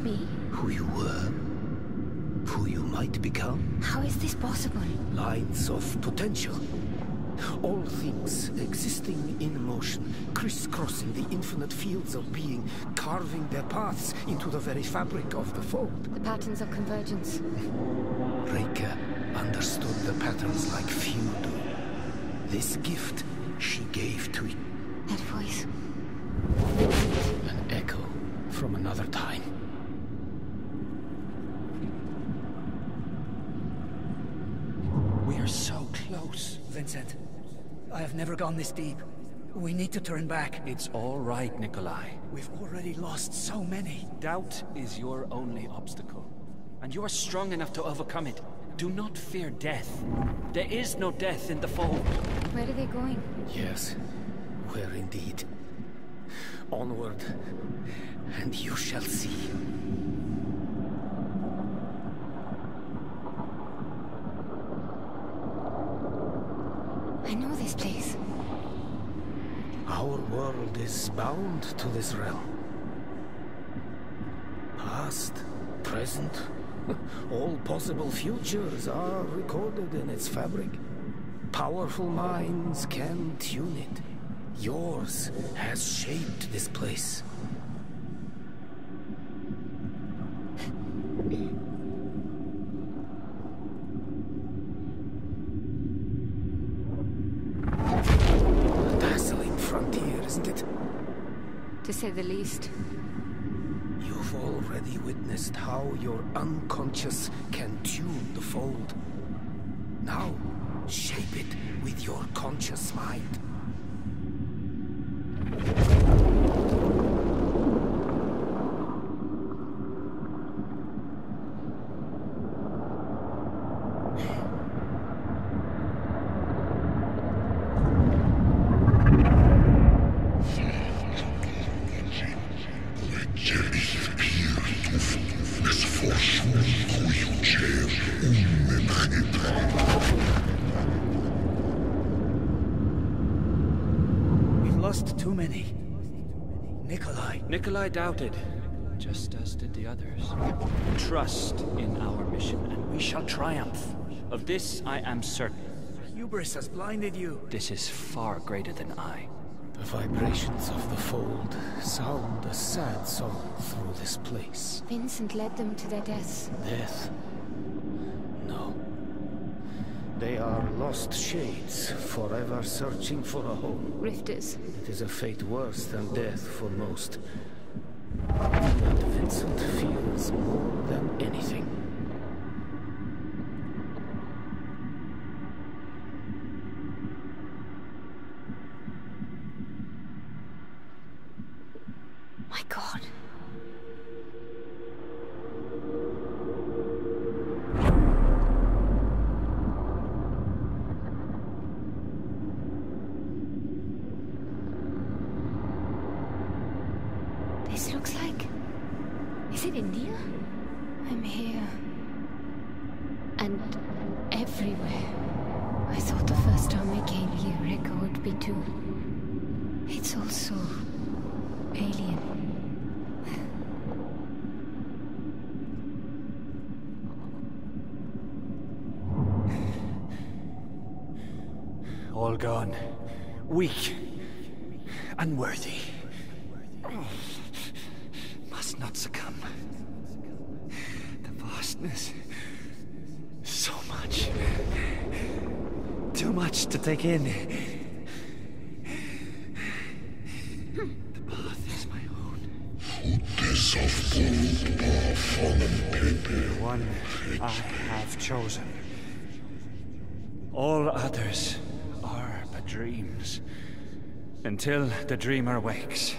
me? Who you were? Who you might become? How is this possible? Lines of potential. All things existing in motion, crisscrossing the infinite fields of being, carving their paths into the very fabric of the fold. The patterns of convergence. Reika understood the patterns like few do. This gift she gave to it. That voice. An echo from another time. We are so close. Vincent, I have never gone this deep. We need to turn back. It's all right, Nikolai. We've already lost so many. Doubt is your only obstacle. And you are strong enough to overcome it. Do not fear death. There is no death in the fold. Where are they going? Yes, where indeed. Onward, and you shall see. I know this place. Our world is bound to this realm. Past, present, all possible futures are recorded in its fabric. Powerful minds can tune it. Yours has shaped this place. A dazzling frontier, isn't it? To say the least. You've already witnessed how your unconscious can tune the fold. Now, shape it with your conscious mind. We've lost too many. Nikolai doubted, just as did the others. Trust in our mission, and we shall triumph. Of this I am certain. Hubris has blinded you. This is far greater than I. The vibrations of the fold sound a sad song through this place. Vincent led them to their deaths. Death? No. They are lost shades, forever searching for a home. Rifters. It is a fate worse than death for most. That Vincent feels more than anything. My God. This looks like... Is it India? I'm here. And everywhere. I thought the first time I came here, Rico would be too. It's all so... alien. All gone. Weak. Unworthy. Must not succumb. The vastness. So much. Too much to take in. The path is my own. The one I have chosen. All others are but dreams. Until the dreamer wakes.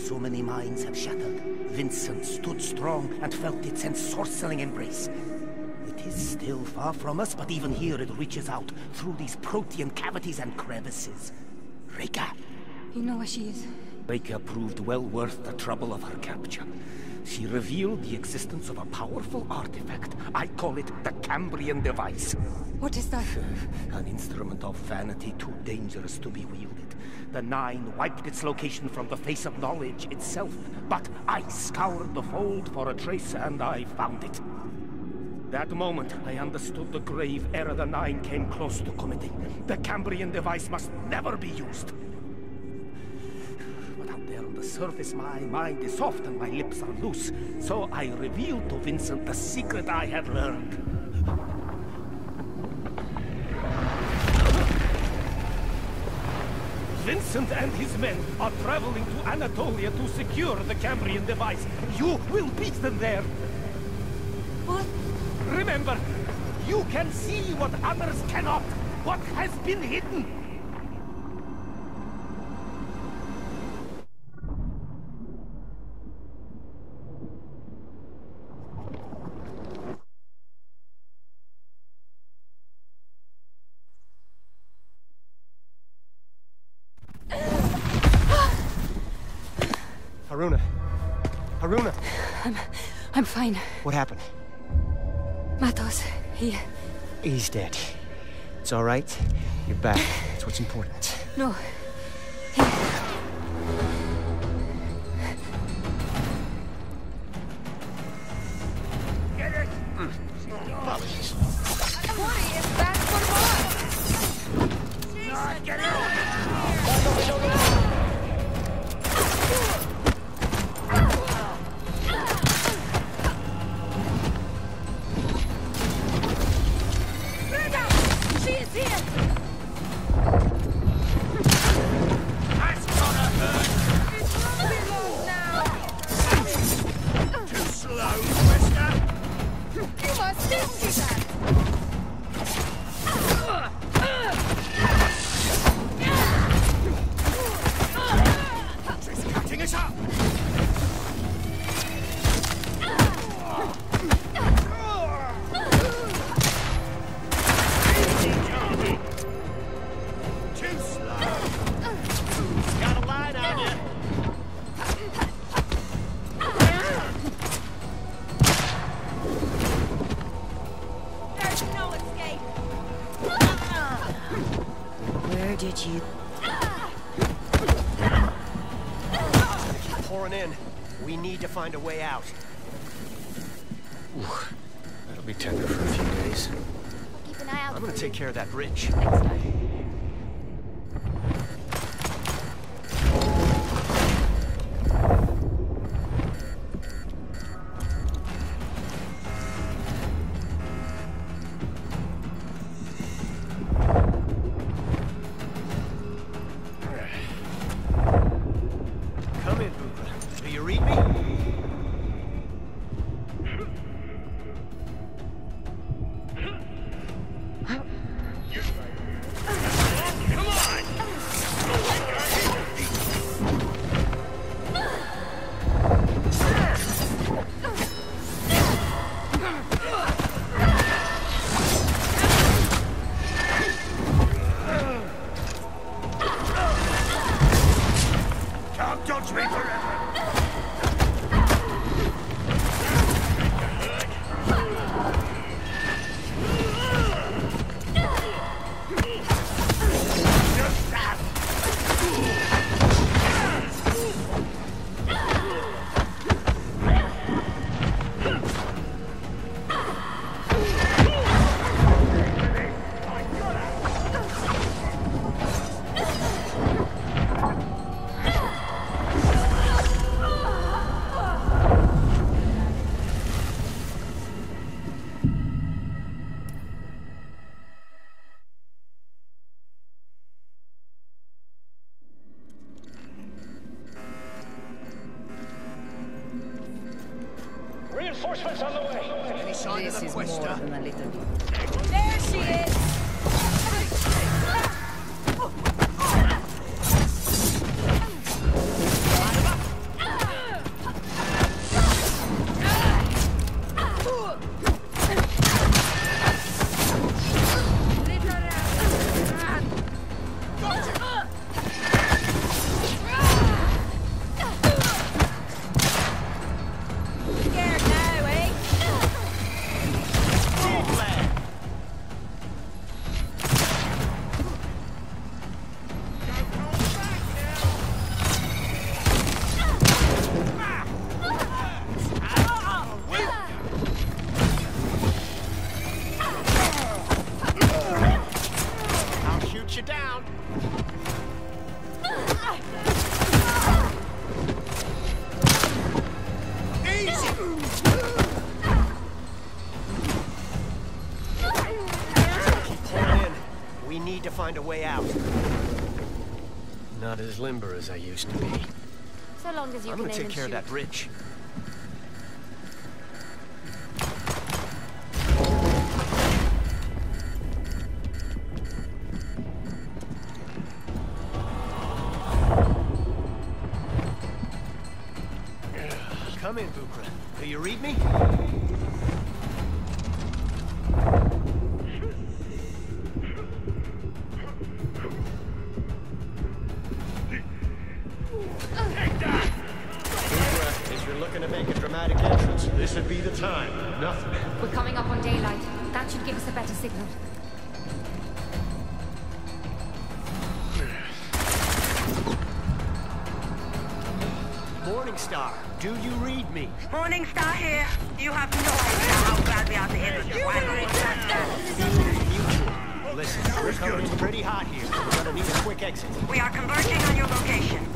so many minds have shattered, Vincent stood strong and felt its ensorceling embrace. It is still far from us, but even here it reaches out through these protean cavities and crevices. Rika. You know where she is? Rika proved well worth the trouble of her capture. She revealed the existence of a powerful artifact. I call it the Cambrian device. What is that? An instrument of vanity too dangerous to be wielded. The Nine wiped its location from the face of knowledge itself. But I scoured the Fold for a trace, and I found it. That moment, I understood the grave error the Nine came close to committing. The Cambrian device must never be used. But out there on the surface, my mind is soft and my lips are loose. So I revealed to Vincent the secret I had learned. Vincent and his men are traveling to Anatolia to secure the Cambrian device. You will beat them there. What? Remember, you can see what others cannot. What has been hidden. Haruna. Haruna! I'm fine. What happened? Matos, He's dead. It's all right. You're back. That's what's important. No. Get it! Apologies. 20 is back for more! Not get it! We need to find a way out. Ooh, that'll be tender for a few days. Keep an eye out. I'm gonna take care of that bridge. Reinforcements on the way. Any sign of the Questa? Than a little. There she is! find a way out. Not as limber as I used to be. So long as you I'm can gonna aim take and care of shoot. that bridge. Come in, Bukra. Do you read me? Bukra, if you're looking to make a dramatic entrance, this would be the time. Nothing. We're coming up on daylight. That should give us a better signal. Morning Star, do you read me? Morning Star here. You have no idea how glad we are to hear this finally. Listen, we're coming in pretty hot here. We're gonna need a quick exit. We are converging on your location.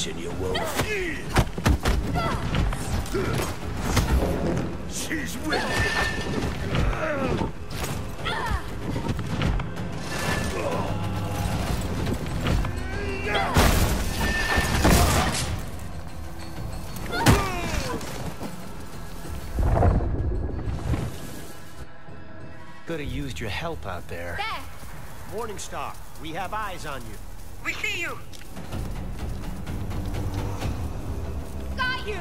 And you won't. She's with me. Could have used your help out there. There! Morning Star, we have eyes on you. We see you. Got you!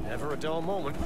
Never a dull moment.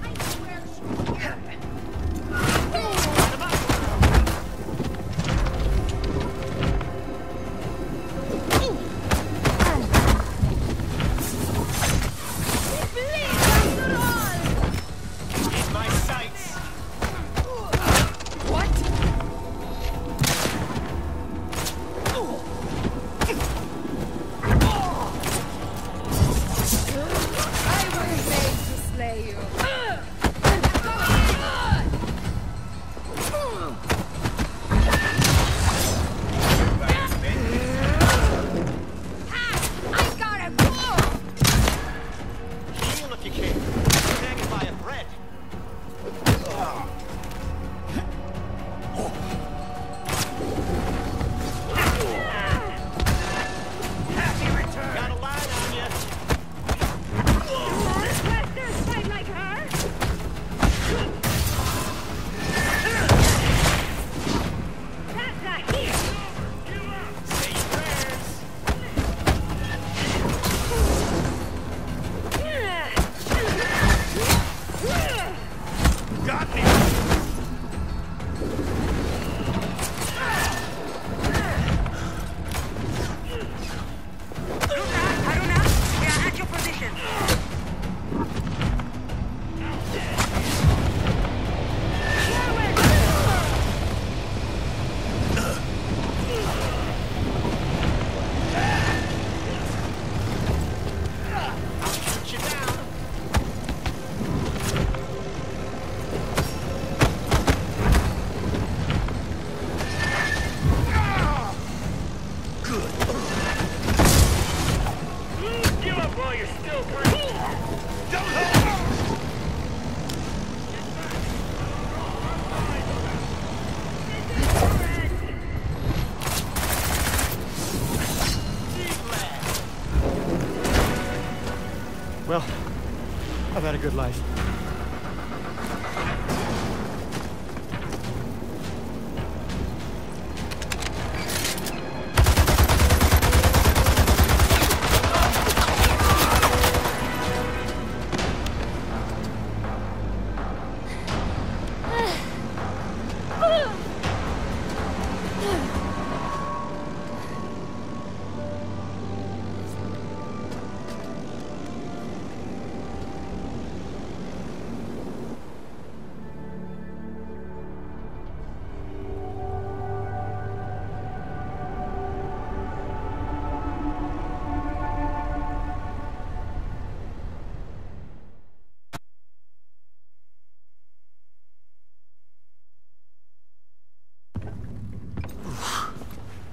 is still breathing. Don't hold me! Well, I've had a good life.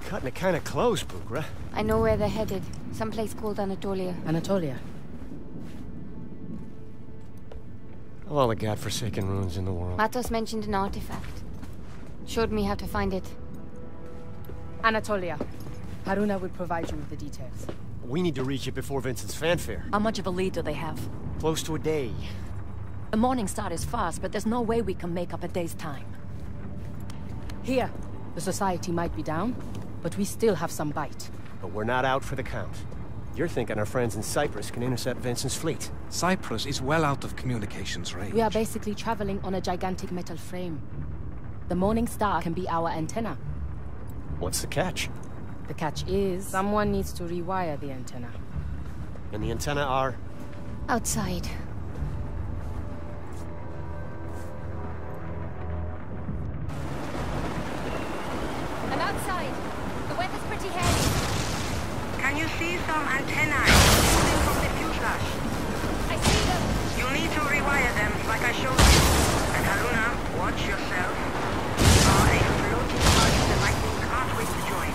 Cutting it kind of close, Bugra. I know where they're headed. Someplace called Anatolia. Anatolia? Of all the godforsaken ruins in the world. Matos mentioned an artifact. Showed me how to find it. Anatolia. Haruna will provide you with the details. We need to reach it before Vincent's fanfare. How much of a lead do they have? Close to a day. The morning start is fast, but there's no way we can make up a day's time. Here, the society might be down, but we still have some bite. But we're not out for the count. You're thinking our friends in Cyprus can intercept Vincent's fleet. Cyprus is well out of communications range. We are basically traveling on a gigantic metal frame. The Morning Star can be our antenna. What's the catch? The catch is, someone needs to rewire the antenna. And the antenna are? Outside. I'm outside. The weather's pretty heavy. Can you see some antennae moving from the fuselage? I see them. You'll need to rewire them like I showed you. And Haruna, watch yourself. You are a floating party the lightning can't wait to join.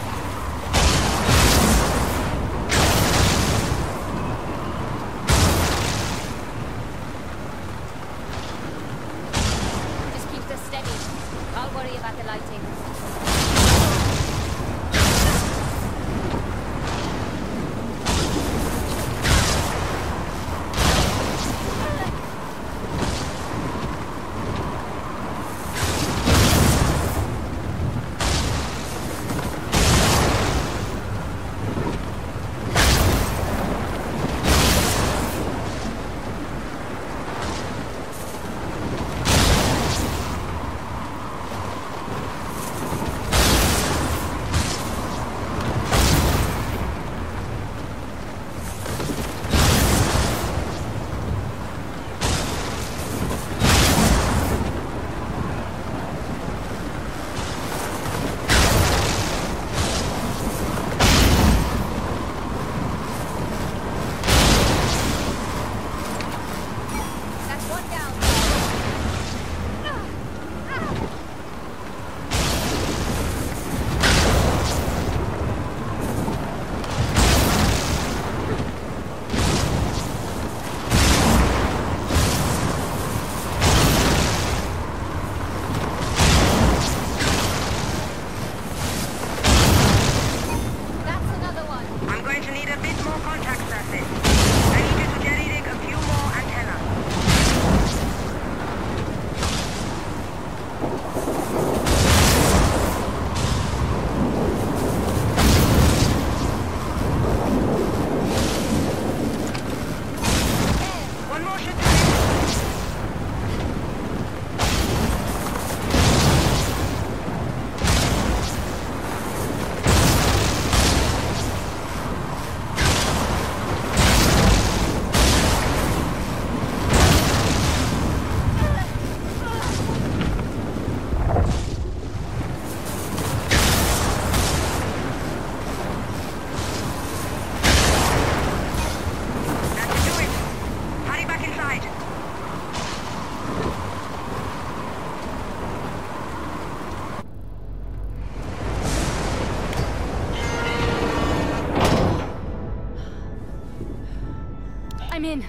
I'm in.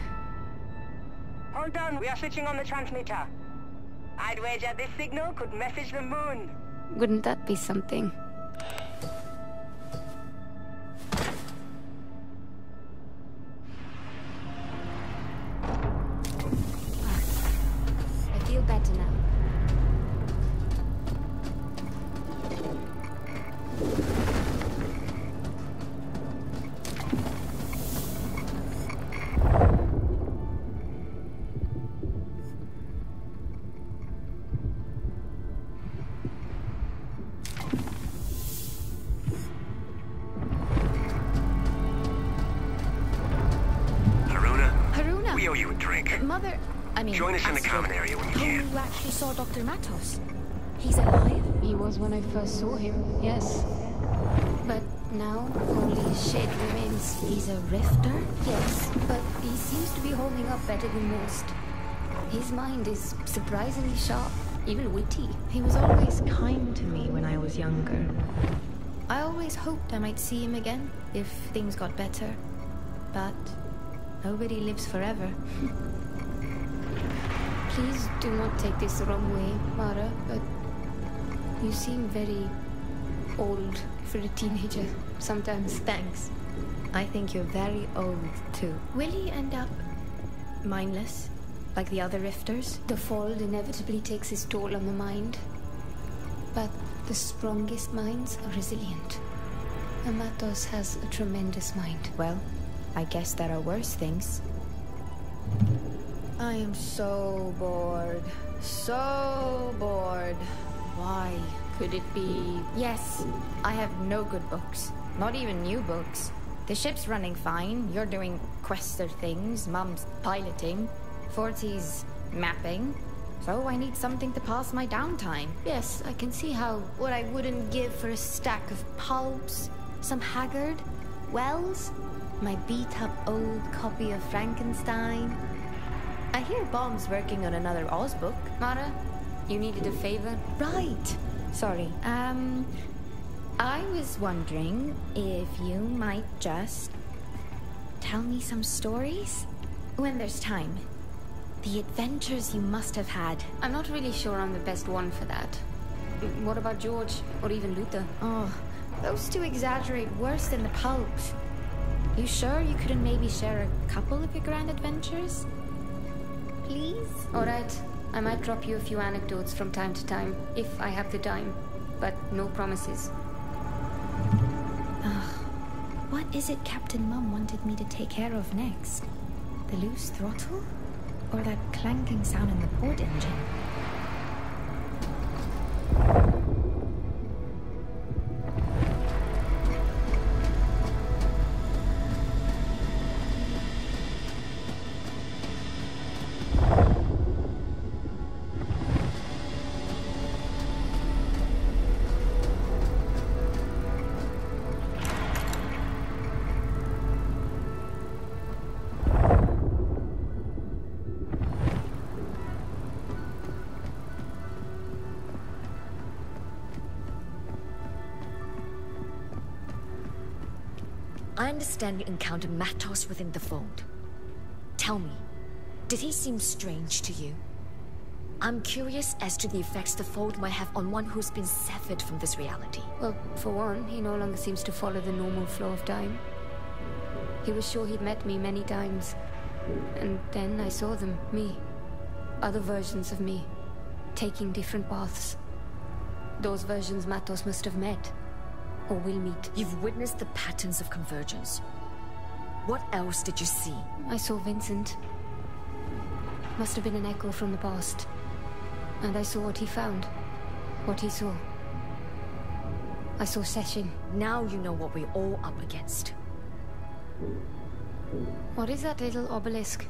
Hold on, we are switching on the transmitter. I'd wager this signal could message the moon. Wouldn't that be something? I feel better now. We owe you a drink. Mother, I mean... Join us in the common area when you can. You actually saw Dr. Matos? He's alive? He was when I first saw him, yes. But now, only his shed remains. He's a rifter? Yes, but he seems to be holding up better than most. His mind is surprisingly sharp, even witty. He was always kind to me when I was younger. I always hoped I might see him again, if things got better. But nobody lives forever. Please do not take this the wrong way, Mara, but you seem very old for a teenager sometimes. Thanks. I think you're very old, too. Will he end up mindless, like the other rifters? The fall inevitably takes its toll on the mind. But the strongest minds are resilient. And Matos has a tremendous mind. Well, I guess there are worse things. I am so bored. So bored. Why? Could it be... Yes, I have no good books. Not even new books. The ship's running fine. You're doing quester things. Mum's piloting. 40's mapping. So I need something to pass my downtime. Yes, I can see how. What I wouldn't give for a stack of pulps, some Haggard, Wells, my beat-up old copy of Frankenstein. I hear Bomb's working on another Oz book. Mara, you needed a favor? Right. Sorry. I was wondering if you might just tell me some stories when there's time. The adventures you must have had. I'm not really sure I'm the best one for that. What about George, or even Luther? Oh, those two exaggerate worse than the pulps. You sure you couldn't maybe share a couple of your grand adventures? Please? Alright, I might drop you a few anecdotes from time to time, if I have the time. But no promises. What is it Captain Mum wanted me to take care of next? The loose throttle? Or that clanking sound in the port engine? I understand you encountered Matos within the fold. Tell me, did he seem strange to you? I'm curious as to the effects the fold might have on one who's been severed from this reality. Well, for one, he no longer seems to follow the normal flow of time. He was sure he'd met me many times. And then I saw them, me. Other versions of me, taking different paths. Those versions Matos must have met. Or will meet. You've witnessed the patterns of convergence. What else did you see? I saw Vincent. Must have been an echo from the past. And I saw what he found. What he saw. I saw Session. Now you know what we're all up against. What is that little obelisk?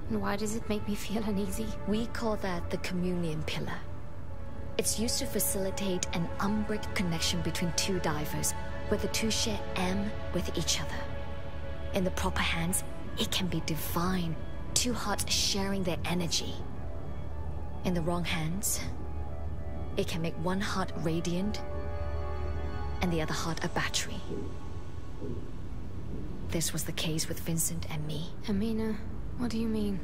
And why does it make me feel uneasy? We call that the Communion Pillar. It's used to facilitate an unbreakable connection between two divers, where the two share M with each other. In the proper hands, it can be divine, two hearts sharing their energy. In the wrong hands, it can make one heart radiant, and the other heart a battery. this was the case with Vincent and me. Amina, what do you mean?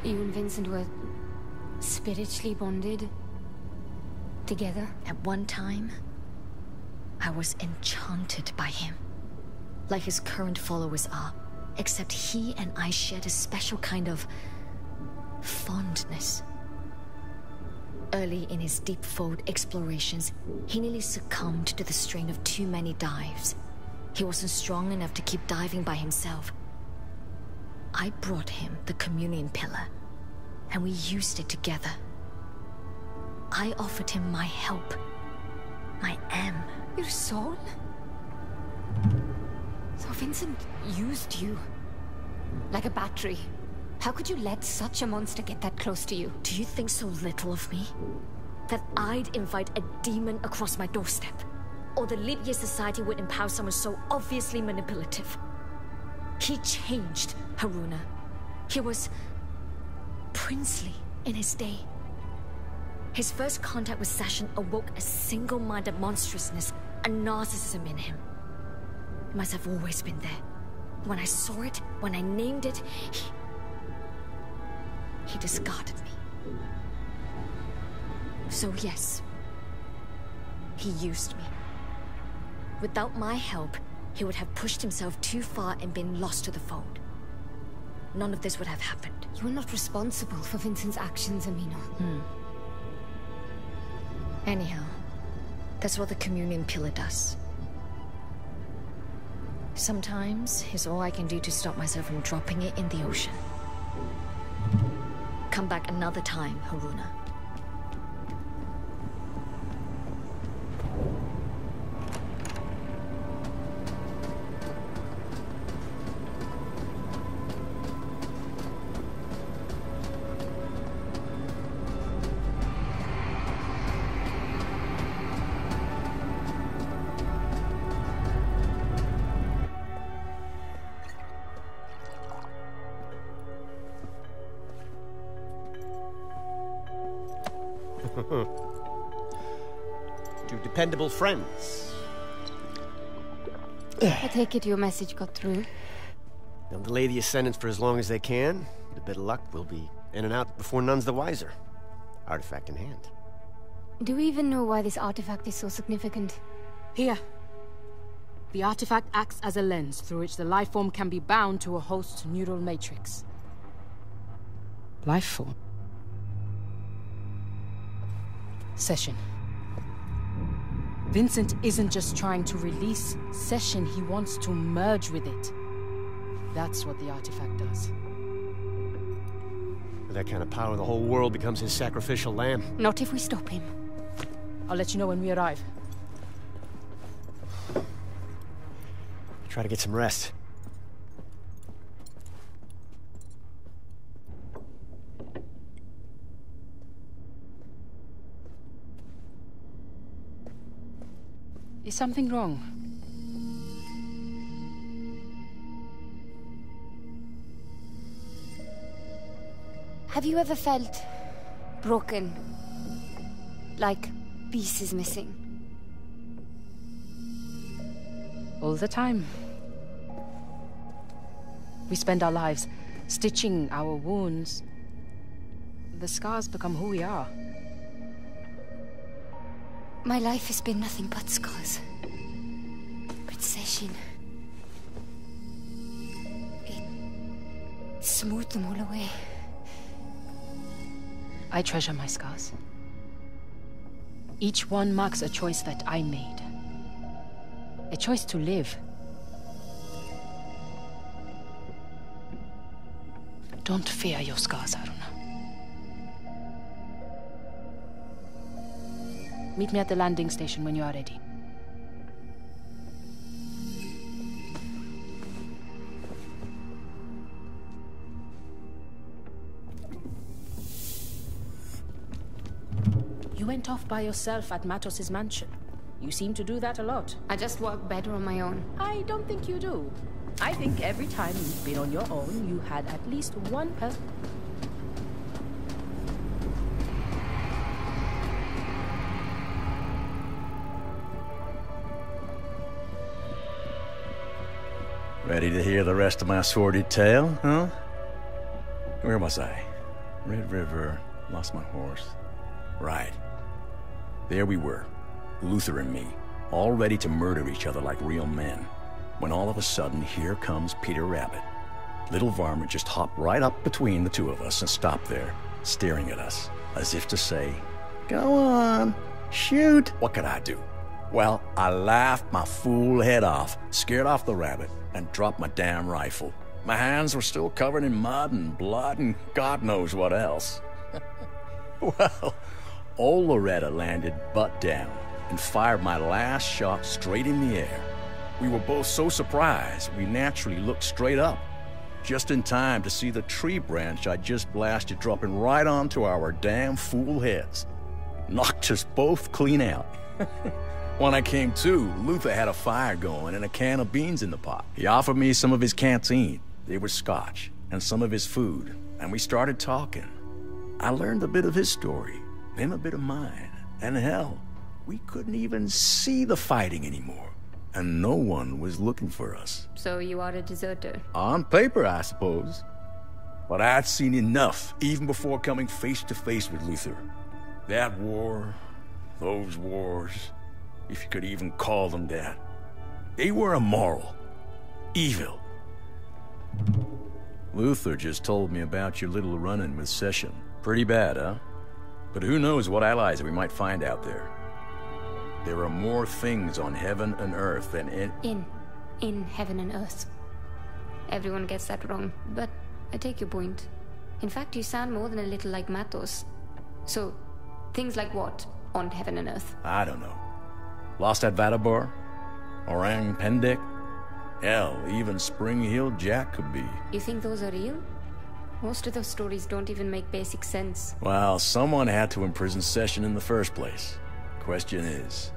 You and Vincent were spiritually bonded? Together? At one time, I was enchanted by him. Like his current followers are. Except he and I shared a special kind of fondness. Early in his deep fold explorations, he nearly succumbed to the strain of too many dives. He wasn't strong enough to keep diving by himself. I brought him the communion pillar, and we used it together. I offered him my help. My M. Your soul? So Vincent used you. Like a battery. How could you let such a monster get that close to you? Do you think so little of me? That I'd invite a demon across my doorstep? Or the leap year society would empower someone so obviously manipulative? He changed, Haruna. He was princely in his day. His first contact with Session awoke a single-minded monstrousness, a narcissism in him. It must have always been there. When I saw it, when I named it, he discarded me. So yes, he used me. Without my help, he would have pushed himself too far and been lost to the fold. None of this would have happened. You were not responsible for Vincent's actions, Amina. Anyhow, that's what the communion pillar does. Sometimes it's all I can do to stop myself from dropping it in the ocean. Come back another time, Haruna. Two dependable friends. I take it your message got through. They'll delay the Ascendance for as long as they can. With a bit of luck, we'll be in and out before none's the wiser. Artifact in hand. Do we even know why this artifact is so significant? Here. The artifact acts as a lens through which the life form can be bound to a host's neural matrix. Life form? Session. Vincent isn't just trying to release Session, he wants to merge with it. That's what the artifact does. With that kind of power, the whole world becomes his sacrificial lamb. Not if we stop him. I'll let you know when we arrive. Try to get some rest. Is something wrong? Have you ever felt broken? Like pieces missing? All the time. We spend our lives stitching our wounds. The scars become who we are. My life has been nothing but scars. But Session... it smoothed them all away. I treasure my scars. Each one marks a choice that I made. A choice to live. Don't fear your scars, Haruna. Meet me at the landing station when you are ready. You went off by yourself at Matos's mansion. You seem to do that a lot. I just work better on my own. I don't think you do. I think every time you've been on your own, you had at least one person. Ready to hear the rest of my sordid tale, huh? Where was I? Red River, lost my horse. Right. There we were, Luther and me, all ready to murder each other like real men. When all of a sudden, here comes Peter Rabbit. Little varmint just hopped right up between the two of us and stopped there, staring at us, as if to say, "Go on, shoot." What could I do? Well, I laughed my fool head off, scared off the rabbit, and dropped my damn rifle. My hands were still covered in mud and blood and God knows what else. Well, old Loretta landed butt down and fired my last shot straight in the air. We were both so surprised, we naturally looked straight up, just in time to see the tree branch I just blasted dropping right onto our damn fool heads. Knocked us both clean out. When I came to, Luther had a fire going and a can of beans in the pot. He offered me some of his canteen. They were scotch, and some of his food, and we started talking. I learned a bit of his story, him a bit of mine, and hell, we couldn't even see the fighting anymore, and no one was looking for us. So you are a deserter? On paper, I suppose. But I'd seen enough, even before coming face to face with Luther. That war, those wars, if you could even call them that, they were immoral, evil. Luther just told me about your little run-in with Session. Pretty bad, huh? But who knows what allies we might find out there. There are more things on heaven and earth than In heaven and earth. Everyone gets that wrong, but I take your point. In fact, you sound more than a little like Matos. So, things like what on heaven and earth? I don't know. Lost at Vadabar? Orang Pendek? Hell, even Spring-Heeled Jack could be. You think those are real? Most of those stories don't even make basic sense. Well, someone had to imprison Session in the first place. Question is,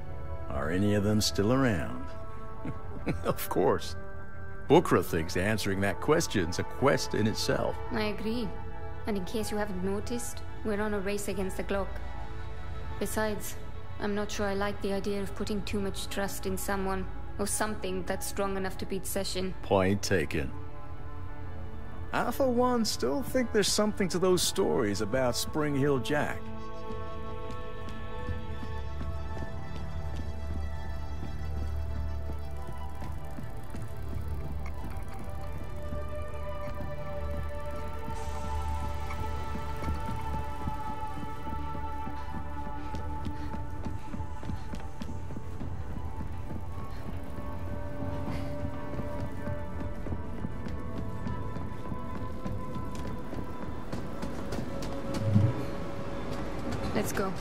are any of them still around? Of course. Bukra thinks answering that question's a quest in itself. I agree. And in case you haven't noticed, we're on a race against the clock. Besides, I'm not sure I like the idea of putting too much trust in someone or something that's strong enough to beat Session. Point taken. I, for one, still think there's something to those stories about Spring Hill Jack. Let's go.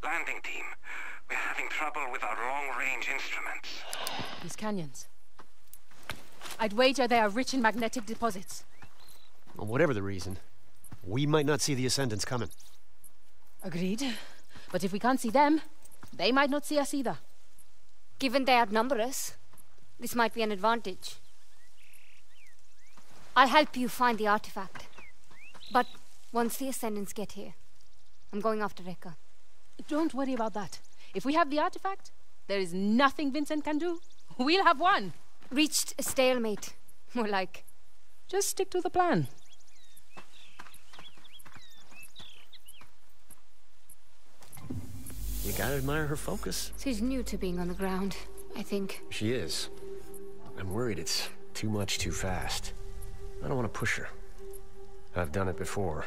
Landing team, we're having trouble with our long-range instruments. These canyons. I'd wager they are rich in magnetic deposits. Well, whatever the reason, we might not see the Ascendants coming. Agreed. But if we can't see them, they might not see us either. Given they outnumber us, this might be an advantage. I'll help you find the artifact. But once the Ascendants get here, I'm going after Rekka. Don't worry about that. If we have the artifact, there is nothing Vincent can do. We'll have one. Reached a stalemate. More like. Just stick to the plan. You gotta admire her focus. She's new to being on the ground, I think. She is. I'm worried it's too much too fast. I don't want to push her. I've done it before.